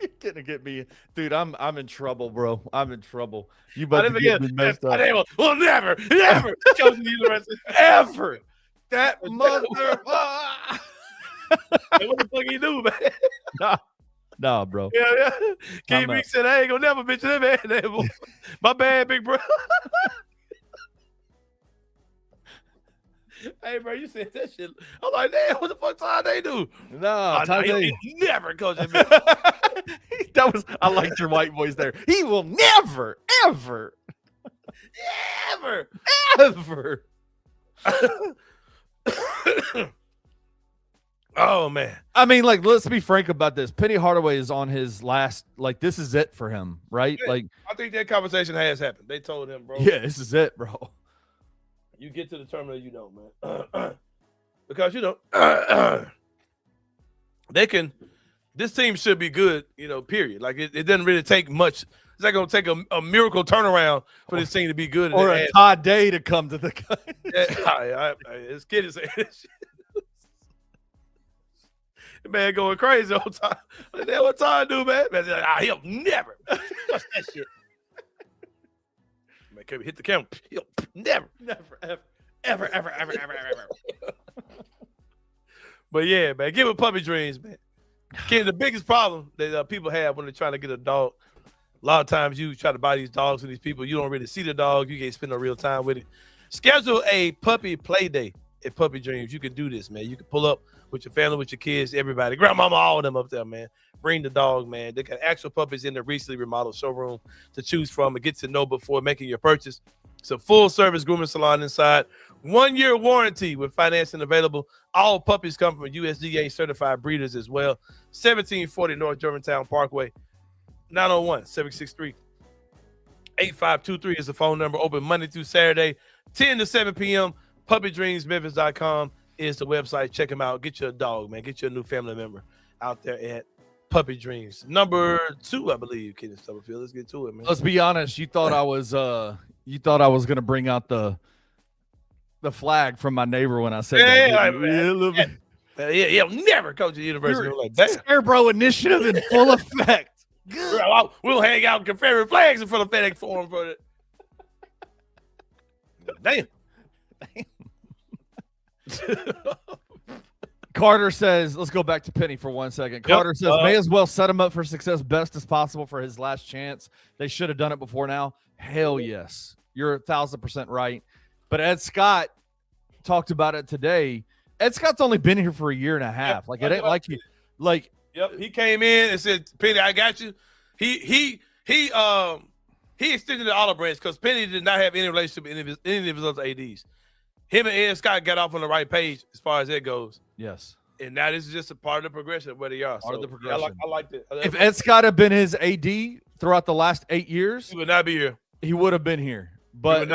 You're gonna get me, dude. I'm in trouble, bro. I'm in trouble. You about to get me messed up. Well, never coach the university ever. That mother. Hey, what the fuck he do, man? Nah, bro. Yeah. KB said I ain't gonna never mention that man. My bad, big bro. Hey, bro, you said that shit. I'm like, damn, what the fuck Todd Day do? No, Todd Day never coach him. I liked your white voice there. He will never, ever, ever. Oh man. I mean, like, let's be frank about this. Peny Hardaway is on his last, like, this is it for him, right? Yeah, like, I think that conversation has happened. They told him, bro. Yeah, this is it, bro. You get to the terminal, you don't, man. Because they can. This team should be good, period. Like it doesn't really take much. It's not gonna take a miracle turnaround for this team to be good. Or a Todd Day to come to the This kid is saying this shit. The man going crazy all the time. Like, that what Todd do, man? Man, like, he'll never touch that shit. Man, can we hit the camera? He'll never, ever. But yeah, man, give it puppy dreams, man. Ken, the biggest problem that people have when they're trying to get a dog, a lot of times you try to buy these dogs from these people, you don't really see the dog, you can't spend no real time with it. Schedule a puppy play day at Puppy Dreams. You can do this, man. You can pull up with your family, with your kids, everybody, grandmama, all of them up there, man. Bring the dog, man. They got actual puppies in the recently remodeled showroom to choose from and get to know before making your purchase. It's a full-service grooming salon inside. 1-year warranty with financing available. All puppies come from USDA certified breeders as well. 1740 North Germantown Parkway. 901-763-8523 is the phone number. Open Monday through Saturday, 10 to 7 p.m. PuppyDreamsMemphis.com is the website. Check them out. Get your dog, man. Get your new family member out there at Puppy Dreams. Number 2, I believe, Kenny Stubblefield. Let's get to it, man. Let's be honest. You thought I was gonna bring out the flag from my neighbor when I said that. Yeah, never coach at the university. Like that. Scarebro initiative in full effect. We'll hang out Confederate flags in front of FedEx Forum for it. Damn. Carter says, let's go back to Peny for 1 second. Carter says, may as well set him up for success best as possible for his last chance. They should have done it before now. Hell yes. You're 1,000% right. But Ed Scott talked about it today. Ed Scott's only been here for a year and a half. Like, it ain't like you, like, yep. He came in and said, Peny, I got you. He extended the olive branch because Peny did not have any relationship with any of his other ADs. Him and Ed Scott got off on the right page as far as that goes. Yes. And now this is just a part of the progression of where they are. Part of the progression. I like that. If Ed Scott had been his AD throughout the last 8 years, he would not be here. He would have been here. But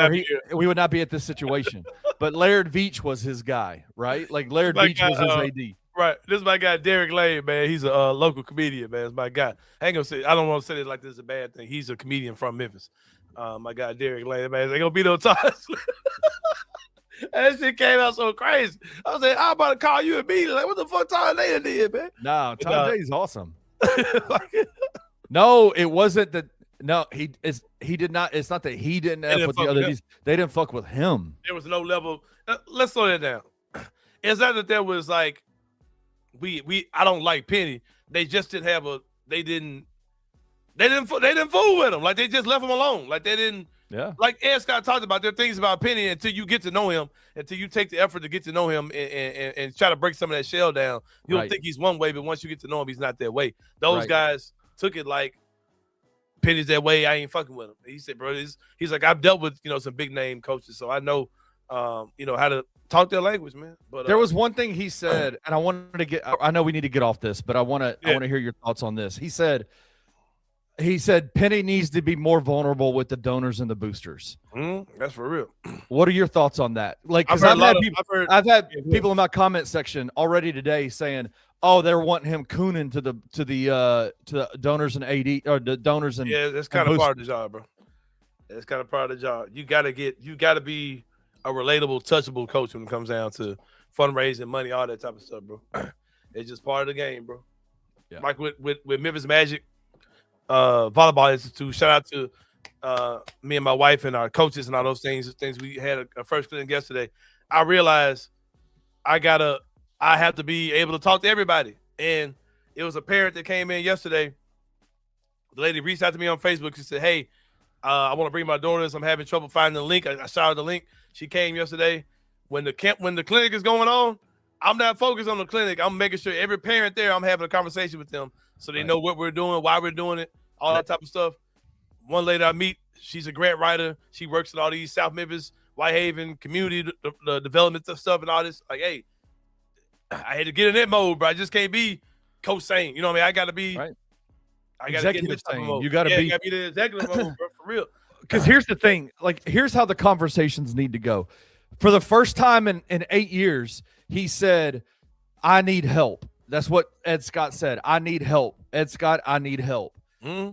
we would not be at this situation. But Laird Veach was his guy, right? Like Laird Veach was his AD. Right. This is my guy, Derek Lane, man. He's a local comedian, man. It's my guy. I don't want to say it like this is a bad thing. He's a comedian from Memphis. My guy, Derek Lane, man. Ain't gonna be no ties. That shit came out so crazy. I was like, I'm about to call you immediately. Like, what the fuck Tom Day did, man? No, Tom Day's awesome. No, it wasn't that. No, he did not. It's not that he didn't F with the other. They didn't fuck with him. There was no level. Let's slow that down. It's not that there was like I don't like Peny. They just didn't have a. They didn't fool with him. Like they just left him alone. Like they didn't. Yeah. Like Ed Scott talked about, there are things about Peny until you get to know him, until you take the effort to get to know him and try to break some of that shell down. You don't think he's one way, but once you get to know him, he's not that way. Those guys took it like Peny's that way. I ain't fucking with him. He said, bro, he's like, I've dealt with some big name coaches, so I know how to talk their language, man. But there was one thing he said, and I wanted to get. I know we need to get off this, but I want to hear your thoughts on this. He said Peny needs to be more vulnerable with the donors and the boosters. That's for real. What are your thoughts on that? Like, because I've had people in my comment section already today saying, "Oh, they're wanting him cooning to the donors and AD or the donors and that's kind of part of the job, bro. That's kind of part of the job. You got to be a relatable, touchable coach when it comes down to fundraising, money, all that type of stuff, bro. It's just part of the game, bro. Yeah. Like with Memphis Magic. Volleyball Institute. Shout out to me and my wife and our coaches and all those things we had a first clinic yesterday. I realized I have to be able to talk to everybody. And it was a parent that came in yesterday. The lady reached out to me on Facebook. She said, hey, I want to bring my daughters. I'm having trouble finding the link. I shot her the link. She came yesterday. When the clinic is going on, I'm not focused on the clinic. I'm making sure every parent there, I'm having a conversation with them so they know what we're doing, why we're doing it, all that type of stuff. One lady I meet, she's a grant writer. She works at all these South Memphis, Whitehaven, community the development stuff and all this. Like, hey, I had to get in that mode, bro. I just can't be Coach Sain. You know what I mean? I got to be I got to get in this type of mode. You got to be the executive mode, bro, for real. Because here's the thing. Like, here's how the conversations need to go. For the first time in 8 years, he said, I need help. That's what Ed Scott said. I need help. Ed Scott, I need help. Mm-hmm.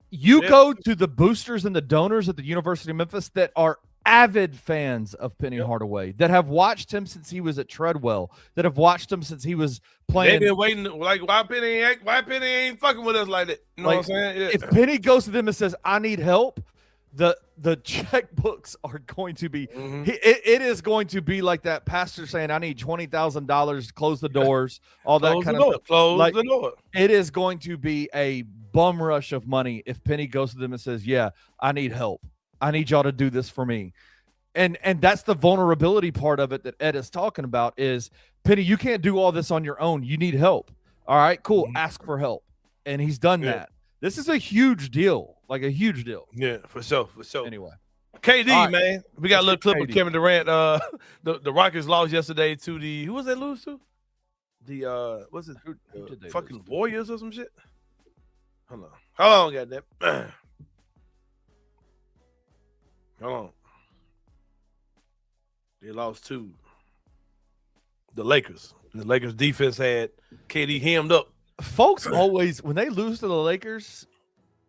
You go to the boosters and the donors at the University of Memphis that are avid fans of Peny Hardaway, that have watched him since he was at Treadwell, that have watched him since he was playing. They've been waiting, like, why Peny ain't fucking with us like that? You know what I'm saying? Yeah. If Peny goes to them and says, I need help, the checkbooks are going to be it is going to be like that pastor saying, I need $20,000, close the doors, all that kind of stuff. Close the door. It is going to be a bum rush of money if Peny goes to them and says, yeah, I need help. I need y'all to do this for me. And that's the vulnerability part of it that Ed is talking about is, Peny, you can't do all this on your own. You need help. All right, cool. Ask for help. And he's done that. This is a huge deal. Like a huge deal. Yeah, for sure. Anyway. KD, man. We got a little clip of Kevin Durant. The Rockets lost yesterday to the, who was they lose to? The what's it? Fucking Warriors or some shit? Hold on, goddamn. Hold on. They lost to the Lakers. The Lakers defense had KD hemmed up. Folks always, when they lose to the Lakers,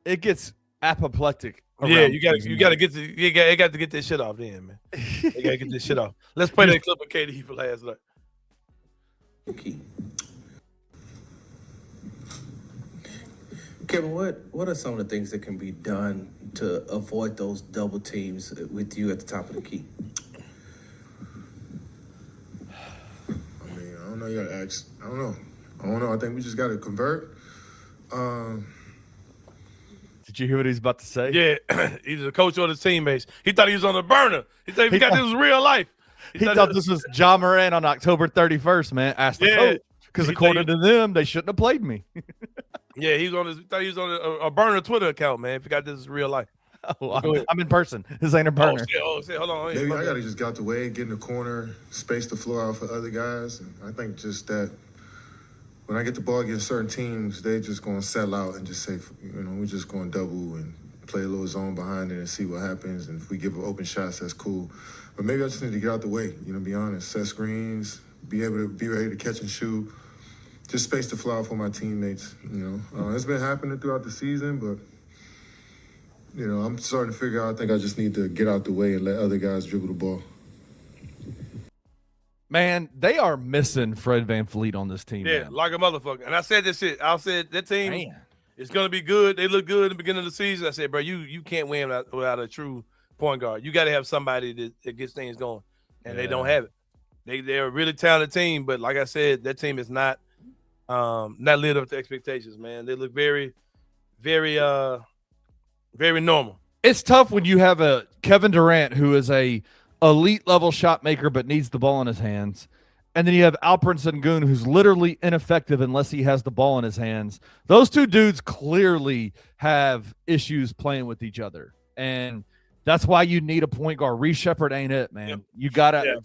it gets apoplectic. Yeah, you got to get to get this shit off then, man. You got to get this shit off. Let's play that clip of KD for last night. Kevin, what are some of the things that can be done to avoid those double teams with you at the top of the key? I mean, I don't know. You gotta ask. I don't know. I think we just gotta convert. Did you hear what he's about to say? Yeah, he's a coach or the teammates. He thought he was on the burner. He thought this was real life. He thought this was Ja Morant on October 31st, man. Asked the coach. Because according to them, they shouldn't have played me. Yeah, he thought he was on a burner Twitter account, man. Forgot this is real life. Oh, I'm in person. This ain't a burner. Shit, hold on. Maybe I gotta just get out the way, get in the corner, space the floor out for other guys. And I think just that when I get the ball against certain teams, they just gonna settle out and just say, we're just gonna double and play a little zone behind it and see what happens. And if we give open shots, that's cool. But maybe I just need to get out the way. Be honest, set screens, be ready to catch and shoot. Just space the floor for my teammates, It's been happening throughout the season, but, I'm starting to figure out, I think I just need to get out the way and let other guys dribble the ball. Man, they are missing Fred VanVleet on this team. Yeah, man. like a motherfucker. And I said this shit. I said that team is going to be good. They look good in the beginning of the season. I said, bro, you can't win without a true point guard. You got to have somebody that gets things going, and they don't have it. They're a really talented team, but like I said, that team is not lived up to expectations, man. They look very, very, very normal. It's tough when you have a Kevin Durant who is a elite level shot maker but needs the ball in his hands, and then you have Alperen Sengun who's literally ineffective unless he has the ball in his hands. Those two dudes clearly have issues playing with each other, and that's why you need a point guard. Reece Shepherd ain't it, man. Yep. You gotta.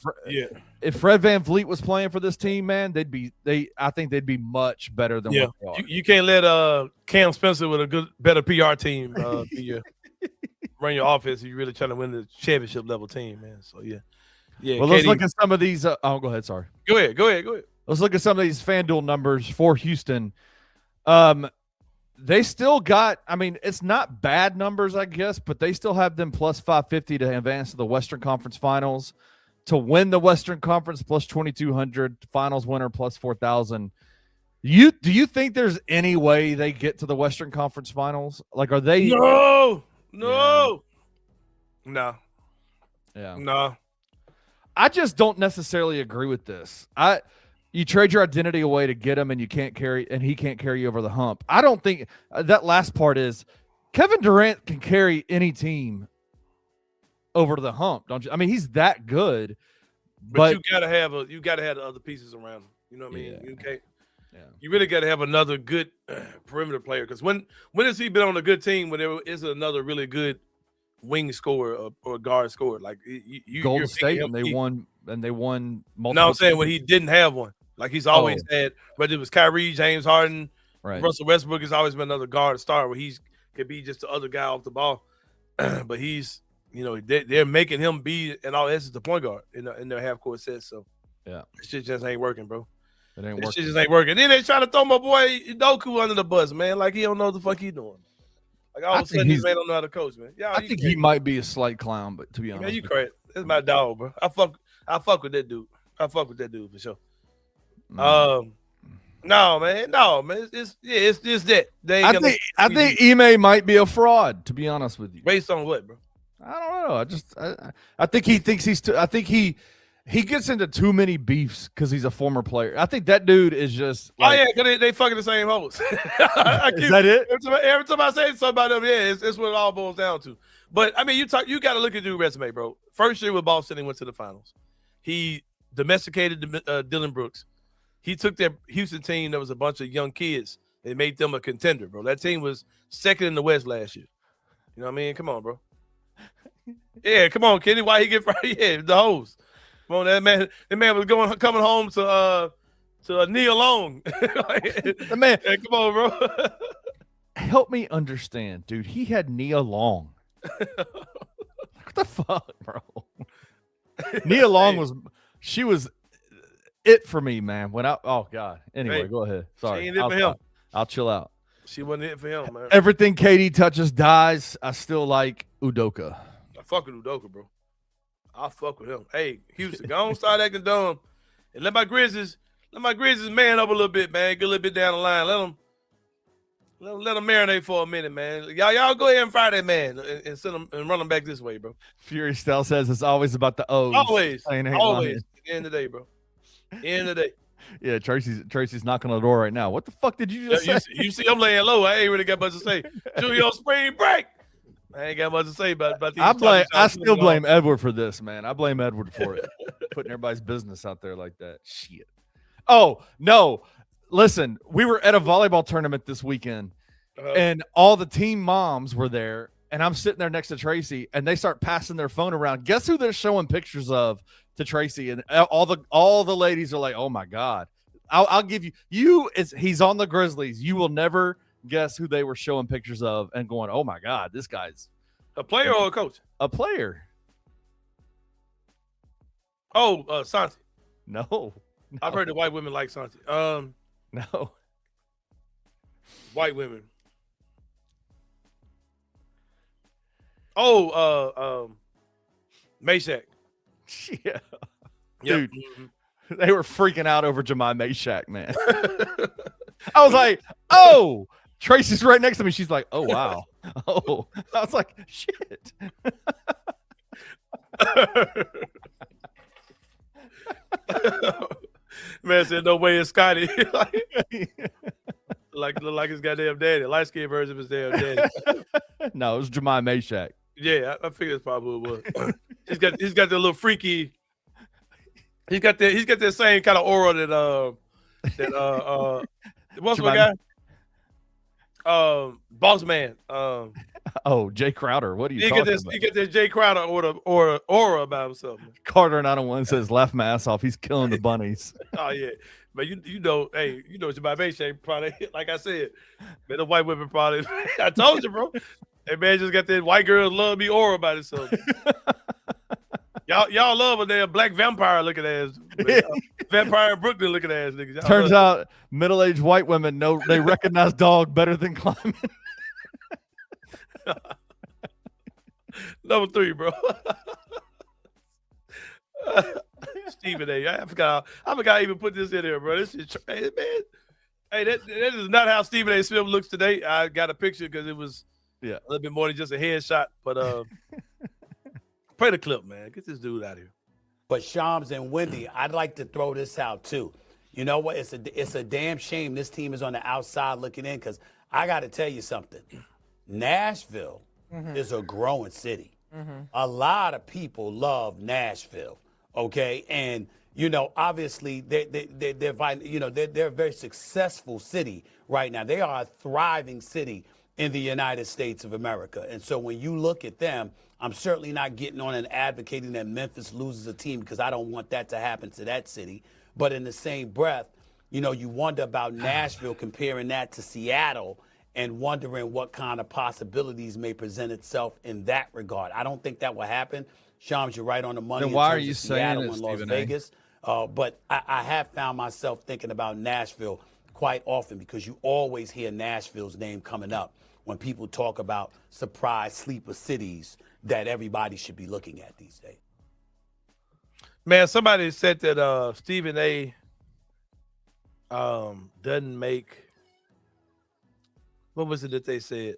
If Fred VanVleet was playing for this team, man, I think they'd be much better than what they are. You can't let Cam Spencer with a better PR team run your offense if you're really trying to win the championship level team, man. So yeah. Well, let's look at some of these. Go ahead. Sorry. Go ahead. Let's look at some of these FanDuel numbers for Houston. They still got, it's not bad numbers, I guess, but they still have them plus 550 to advance to the Western Conference Finals, to win the Western Conference plus 2,200, Finals winner plus 4,000. Do you think there's any way they get to the Western Conference Finals? Like, are they? No. Yeah. No. I just don't necessarily agree with this. You trade your identity away to get him, and he can't carry you over the hump. I don't think that last part is Kevin Durant can carry any team over the hump, don't you? He's that good, but you gotta have the other pieces around him. You know what I mean? Yeah. You can't. Yeah. You really got to have another good perimeter player, because when has he been on a good team when there is another really good wing scorer or guard scorer? Like Golden State, and they won multiple. No, I'm saying when he didn't have one. Like he's always had, whether it was Kyrie, James Harden, Russell Westbrook, has always been another guard star where he could be just the other guy off the ball. But he's, they're making him be in all essence the point guard in their half court sets. So yeah, this shit just ain't working, bro. It ain't this working. shit just ain't working. Then they trying to throw my boy Doku under the bus, man. Like he don't know what the fuck he doing. Like all of a sudden, this man don't know how to coach, man. Yeah, I think he might be a slight clown, but to be honest, man, you crazy. That's my dog, bro. I fuck with that dude. I fuck with that dude for sure. No, man. It's that. I think Ime might be a fraud, to be honest with you. Based on what, bro? I don't know. I think he thinks I think he gets into too many beefs because he's a former player. I think that dude is just. Because they fucking the same hoes. Is that it? Every time I say something about them, it's what it all boils down to. But you got to look at your resume, bro. First year with Boston, he went to the finals. He domesticated Dillon Brooks. He took their Houston team that was a bunch of young kids and made them a contender, bro. That team was second in the West last year. You know what I mean? Come on, bro. Yeah, come on, Kenny. Why he get fired? Yeah, the hoes. Come on, that man was coming home to Neil Long. The man, hey, come on, bro. Help me understand, dude. He had Nia Long. What the fuck, bro? Nia Long was it for me, man. Oh God. Anyway, go ahead. Sorry. She ain't it for him. I'll chill out. She wasn't it for him, man. Everything KD touches dies. I still like Udoka. I fuck with Udoka, bro. I fuck with him. Hey, Houston, go on, start acting dumb, and let my Grizzlies man up a little bit, man. Get a little bit down the line. Let them marinate for a minute, man. Y'all go ahead and fire that man and send them and run them back this way, bro. Fury Style says it's always about the O's. Always. At The end of the day, bro. End of the day. Yeah, Tracy's knocking on the door right now. What the fuck did you just say? You see, I'm laying low. I ain't really got much to say. Julio spring break. I ain't got much to say about these. I still blame Edward for this, man. I blame Edward for it. Putting everybody's business out there like that. Shit. Oh, no. Listen, we were at a volleyball tournament this weekend, and all the team moms were there, and I'm sitting there next to Tracy, and they start passing their phone around. Guess who they're showing pictures of to Tracy? And all the ladies are like, oh, my God. I'll give he's on the Grizzlies. You will never guess who they were showing pictures of and going, oh, my God, this guy's a player or a coach? A player. Oh, Santi. No. I've heard the white women like Santi. No. White women. Oh, Meshack. Yeah. Yep. Dude, they were freaking out over Jemai Meshack, man. I was like, oh, Tracy's right next to me. She's like, oh, wow. Oh, I was like, shit. Man said, no way it's Scotty. like his goddamn daddy. Light skinned version of his damn daddy. No, it was Jemai Meshack. Yeah, I figured that's probably what it was. he's got that little freaky. He's got that same kind of aura that what's my guy? Boss man. Oh, Jay Crowder. What are you talking about? He get this Jay Crowder aura about himself. Carter 901 says, laugh my ass off. He's killing the bunnies. Oh yeah. But you know, Jemai Meshack probably, like I said, man, the white women probably I told you, bro. Hey man, just got that white girls love me aura about itself. Y'all love a damn black vampire looking ass. Vampire in Brooklyn looking ass niggas. Turns out middle-aged white women know they recognize dog better than climbing. Number 3, bro. Stephen A. I forgot I even put this in there, bro. This is man. Hey, that is not how Stephen A. Smith looks today. I got a picture because it was a little bit more than just a headshot. But play the clip, man. Get this dude out of here. But Shams and Wendy, I'd like to throw this out too. You know what? It's a damn shame this team is on the outside looking in, because I got to tell you something. Nashville is a growing city. A lot of people love Nashville. Okay, and obviously they're a very successful city right now. They are a thriving city in the United States of America. And so when you look at them, I'm certainly not getting on and advocating that Memphis loses a team, because I don't want that to happen to that city. But in the same breath, you wonder about Nashville, comparing that to Seattle, and wondering what kind of possibilities may present itself in that regard. I don't think that will happen. Shams, you're right on the money. Then why are in terms you of saying Seattle it, and Las Stephen A? Vegas? But I have found myself thinking about Nashville quite often, because you always hear Nashville's name coming up when people talk about surprise sleeper cities that everybody should be looking at these days. Man, somebody said that Stephen A. Doesn't make. What was it that they said?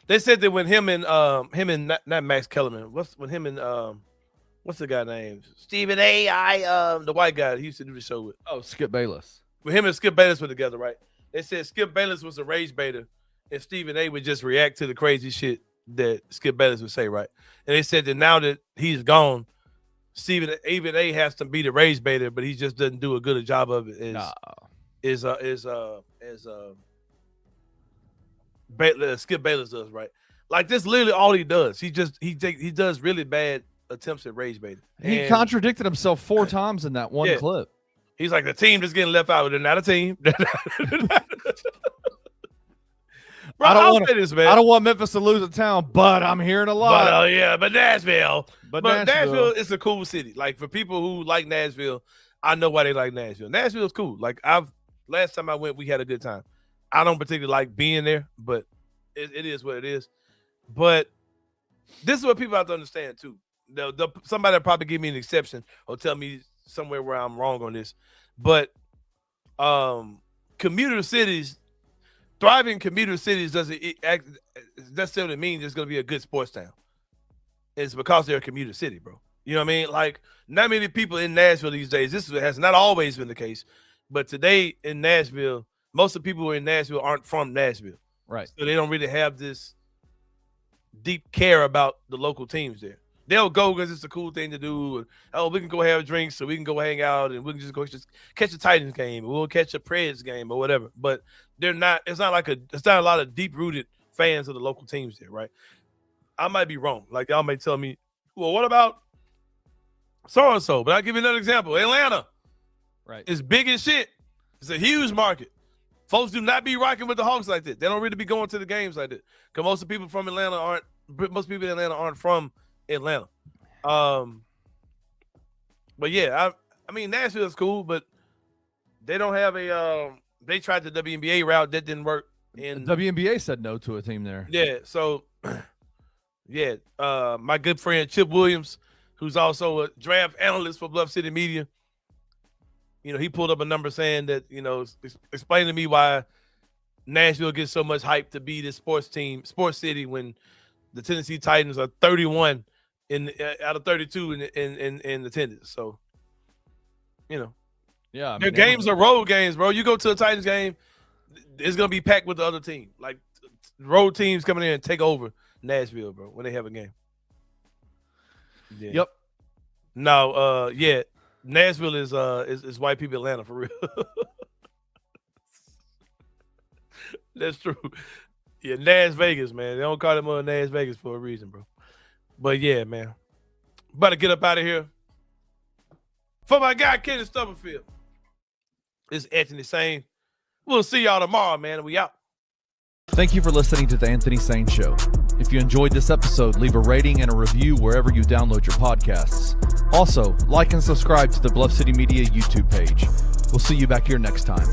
They said that when him and not Max Kellerman, what's the guy named? Stephen A. The white guy he used to do the show with. Oh, Skip Bayless. When him and Skip Bayless were together, right? They said Skip Bayless was a rage baiter, and Stephen A. would just react to the crazy shit that Skip Bayless would say, right? And they said that now that he's gone, Stephen A. has to be the rage baiter, but he just doesn't do a good job of it Skip Bayless does, right? Like, this literally all he does. He does really bad attempts at rage baiting. He contradicted himself 4 times in that one clip. He's like, the team just getting left out. They're not a team. Bro, I'll say this, man. I don't want Memphis to lose a town, but I'm hearing a lot. But Nashville. But Nashville is a cool city. Like, for people who like Nashville, I know why they like Nashville. Nashville's cool. Like, last time I went, we had a good time. I don't particularly like being there, but it is what it is. But this is what people have to understand too. Somebody will probably give me an exception or tell me somewhere where I'm wrong on this. But commuter cities, thriving commuter cities doesn't necessarily mean there's going to be a good sports town. It's because they're a commuter city, bro. You know what I mean? Like, not many people in Nashville these days. This has not always been the case. But today in Nashville, most of the people who are in Nashville aren't from Nashville. Right. So they don't really have this deep care about the local teams there. They'll go because it's a cool thing to do. Oh, we can go have drinks, so we can go hang out, and we can just catch a Titans game, or we'll catch a Preds game, or whatever. But it's not a lot of deep rooted fans of the local teams there, right? I might be wrong. Like, y'all may tell me, well, what about so and so? But I'll give you another example. Atlanta, right? It's big as shit. It's a huge market. Folks do not be rocking with the Hawks like that. They don't really be going to the games like that. Because most of the people from Atlanta aren't from Atlanta. But yeah, I mean, Nashville is cool, but they don't have they tried the WNBA route. That didn't work. And the WNBA said no to a team there. Yeah, so yeah, my good friend Chip Williams, who's also a draft analyst for Bluff City Media, you know, he pulled up a number saying that, you know, explain to me why Nashville gets so much hype to be this sports city when the Tennessee Titans are 31 out of 32 in attendance. So, you know, yeah, I mean, their games are road games, bro. You go to a Titans game, it's gonna be packed with the other team. Like, road teams coming in and take over Nashville, bro, when they have a game. Yeah. Yep. No, yeah. Nashville is white people Atlanta for real. That's true. Yeah, Nash Vegas, man. They don't call them Nash Vegas for a reason, bro. But yeah, man. About to get up out of here. For my guy, Kenny Stubblefield, it's Anthony Sain. We'll see y'all tomorrow, man. We out. Thank you for listening to the Anthony Sain Show. If you enjoyed this episode, leave a rating and a review wherever you download your podcasts. Also, like and subscribe to the Bluff City Media YouTube page. We'll see you back here next time.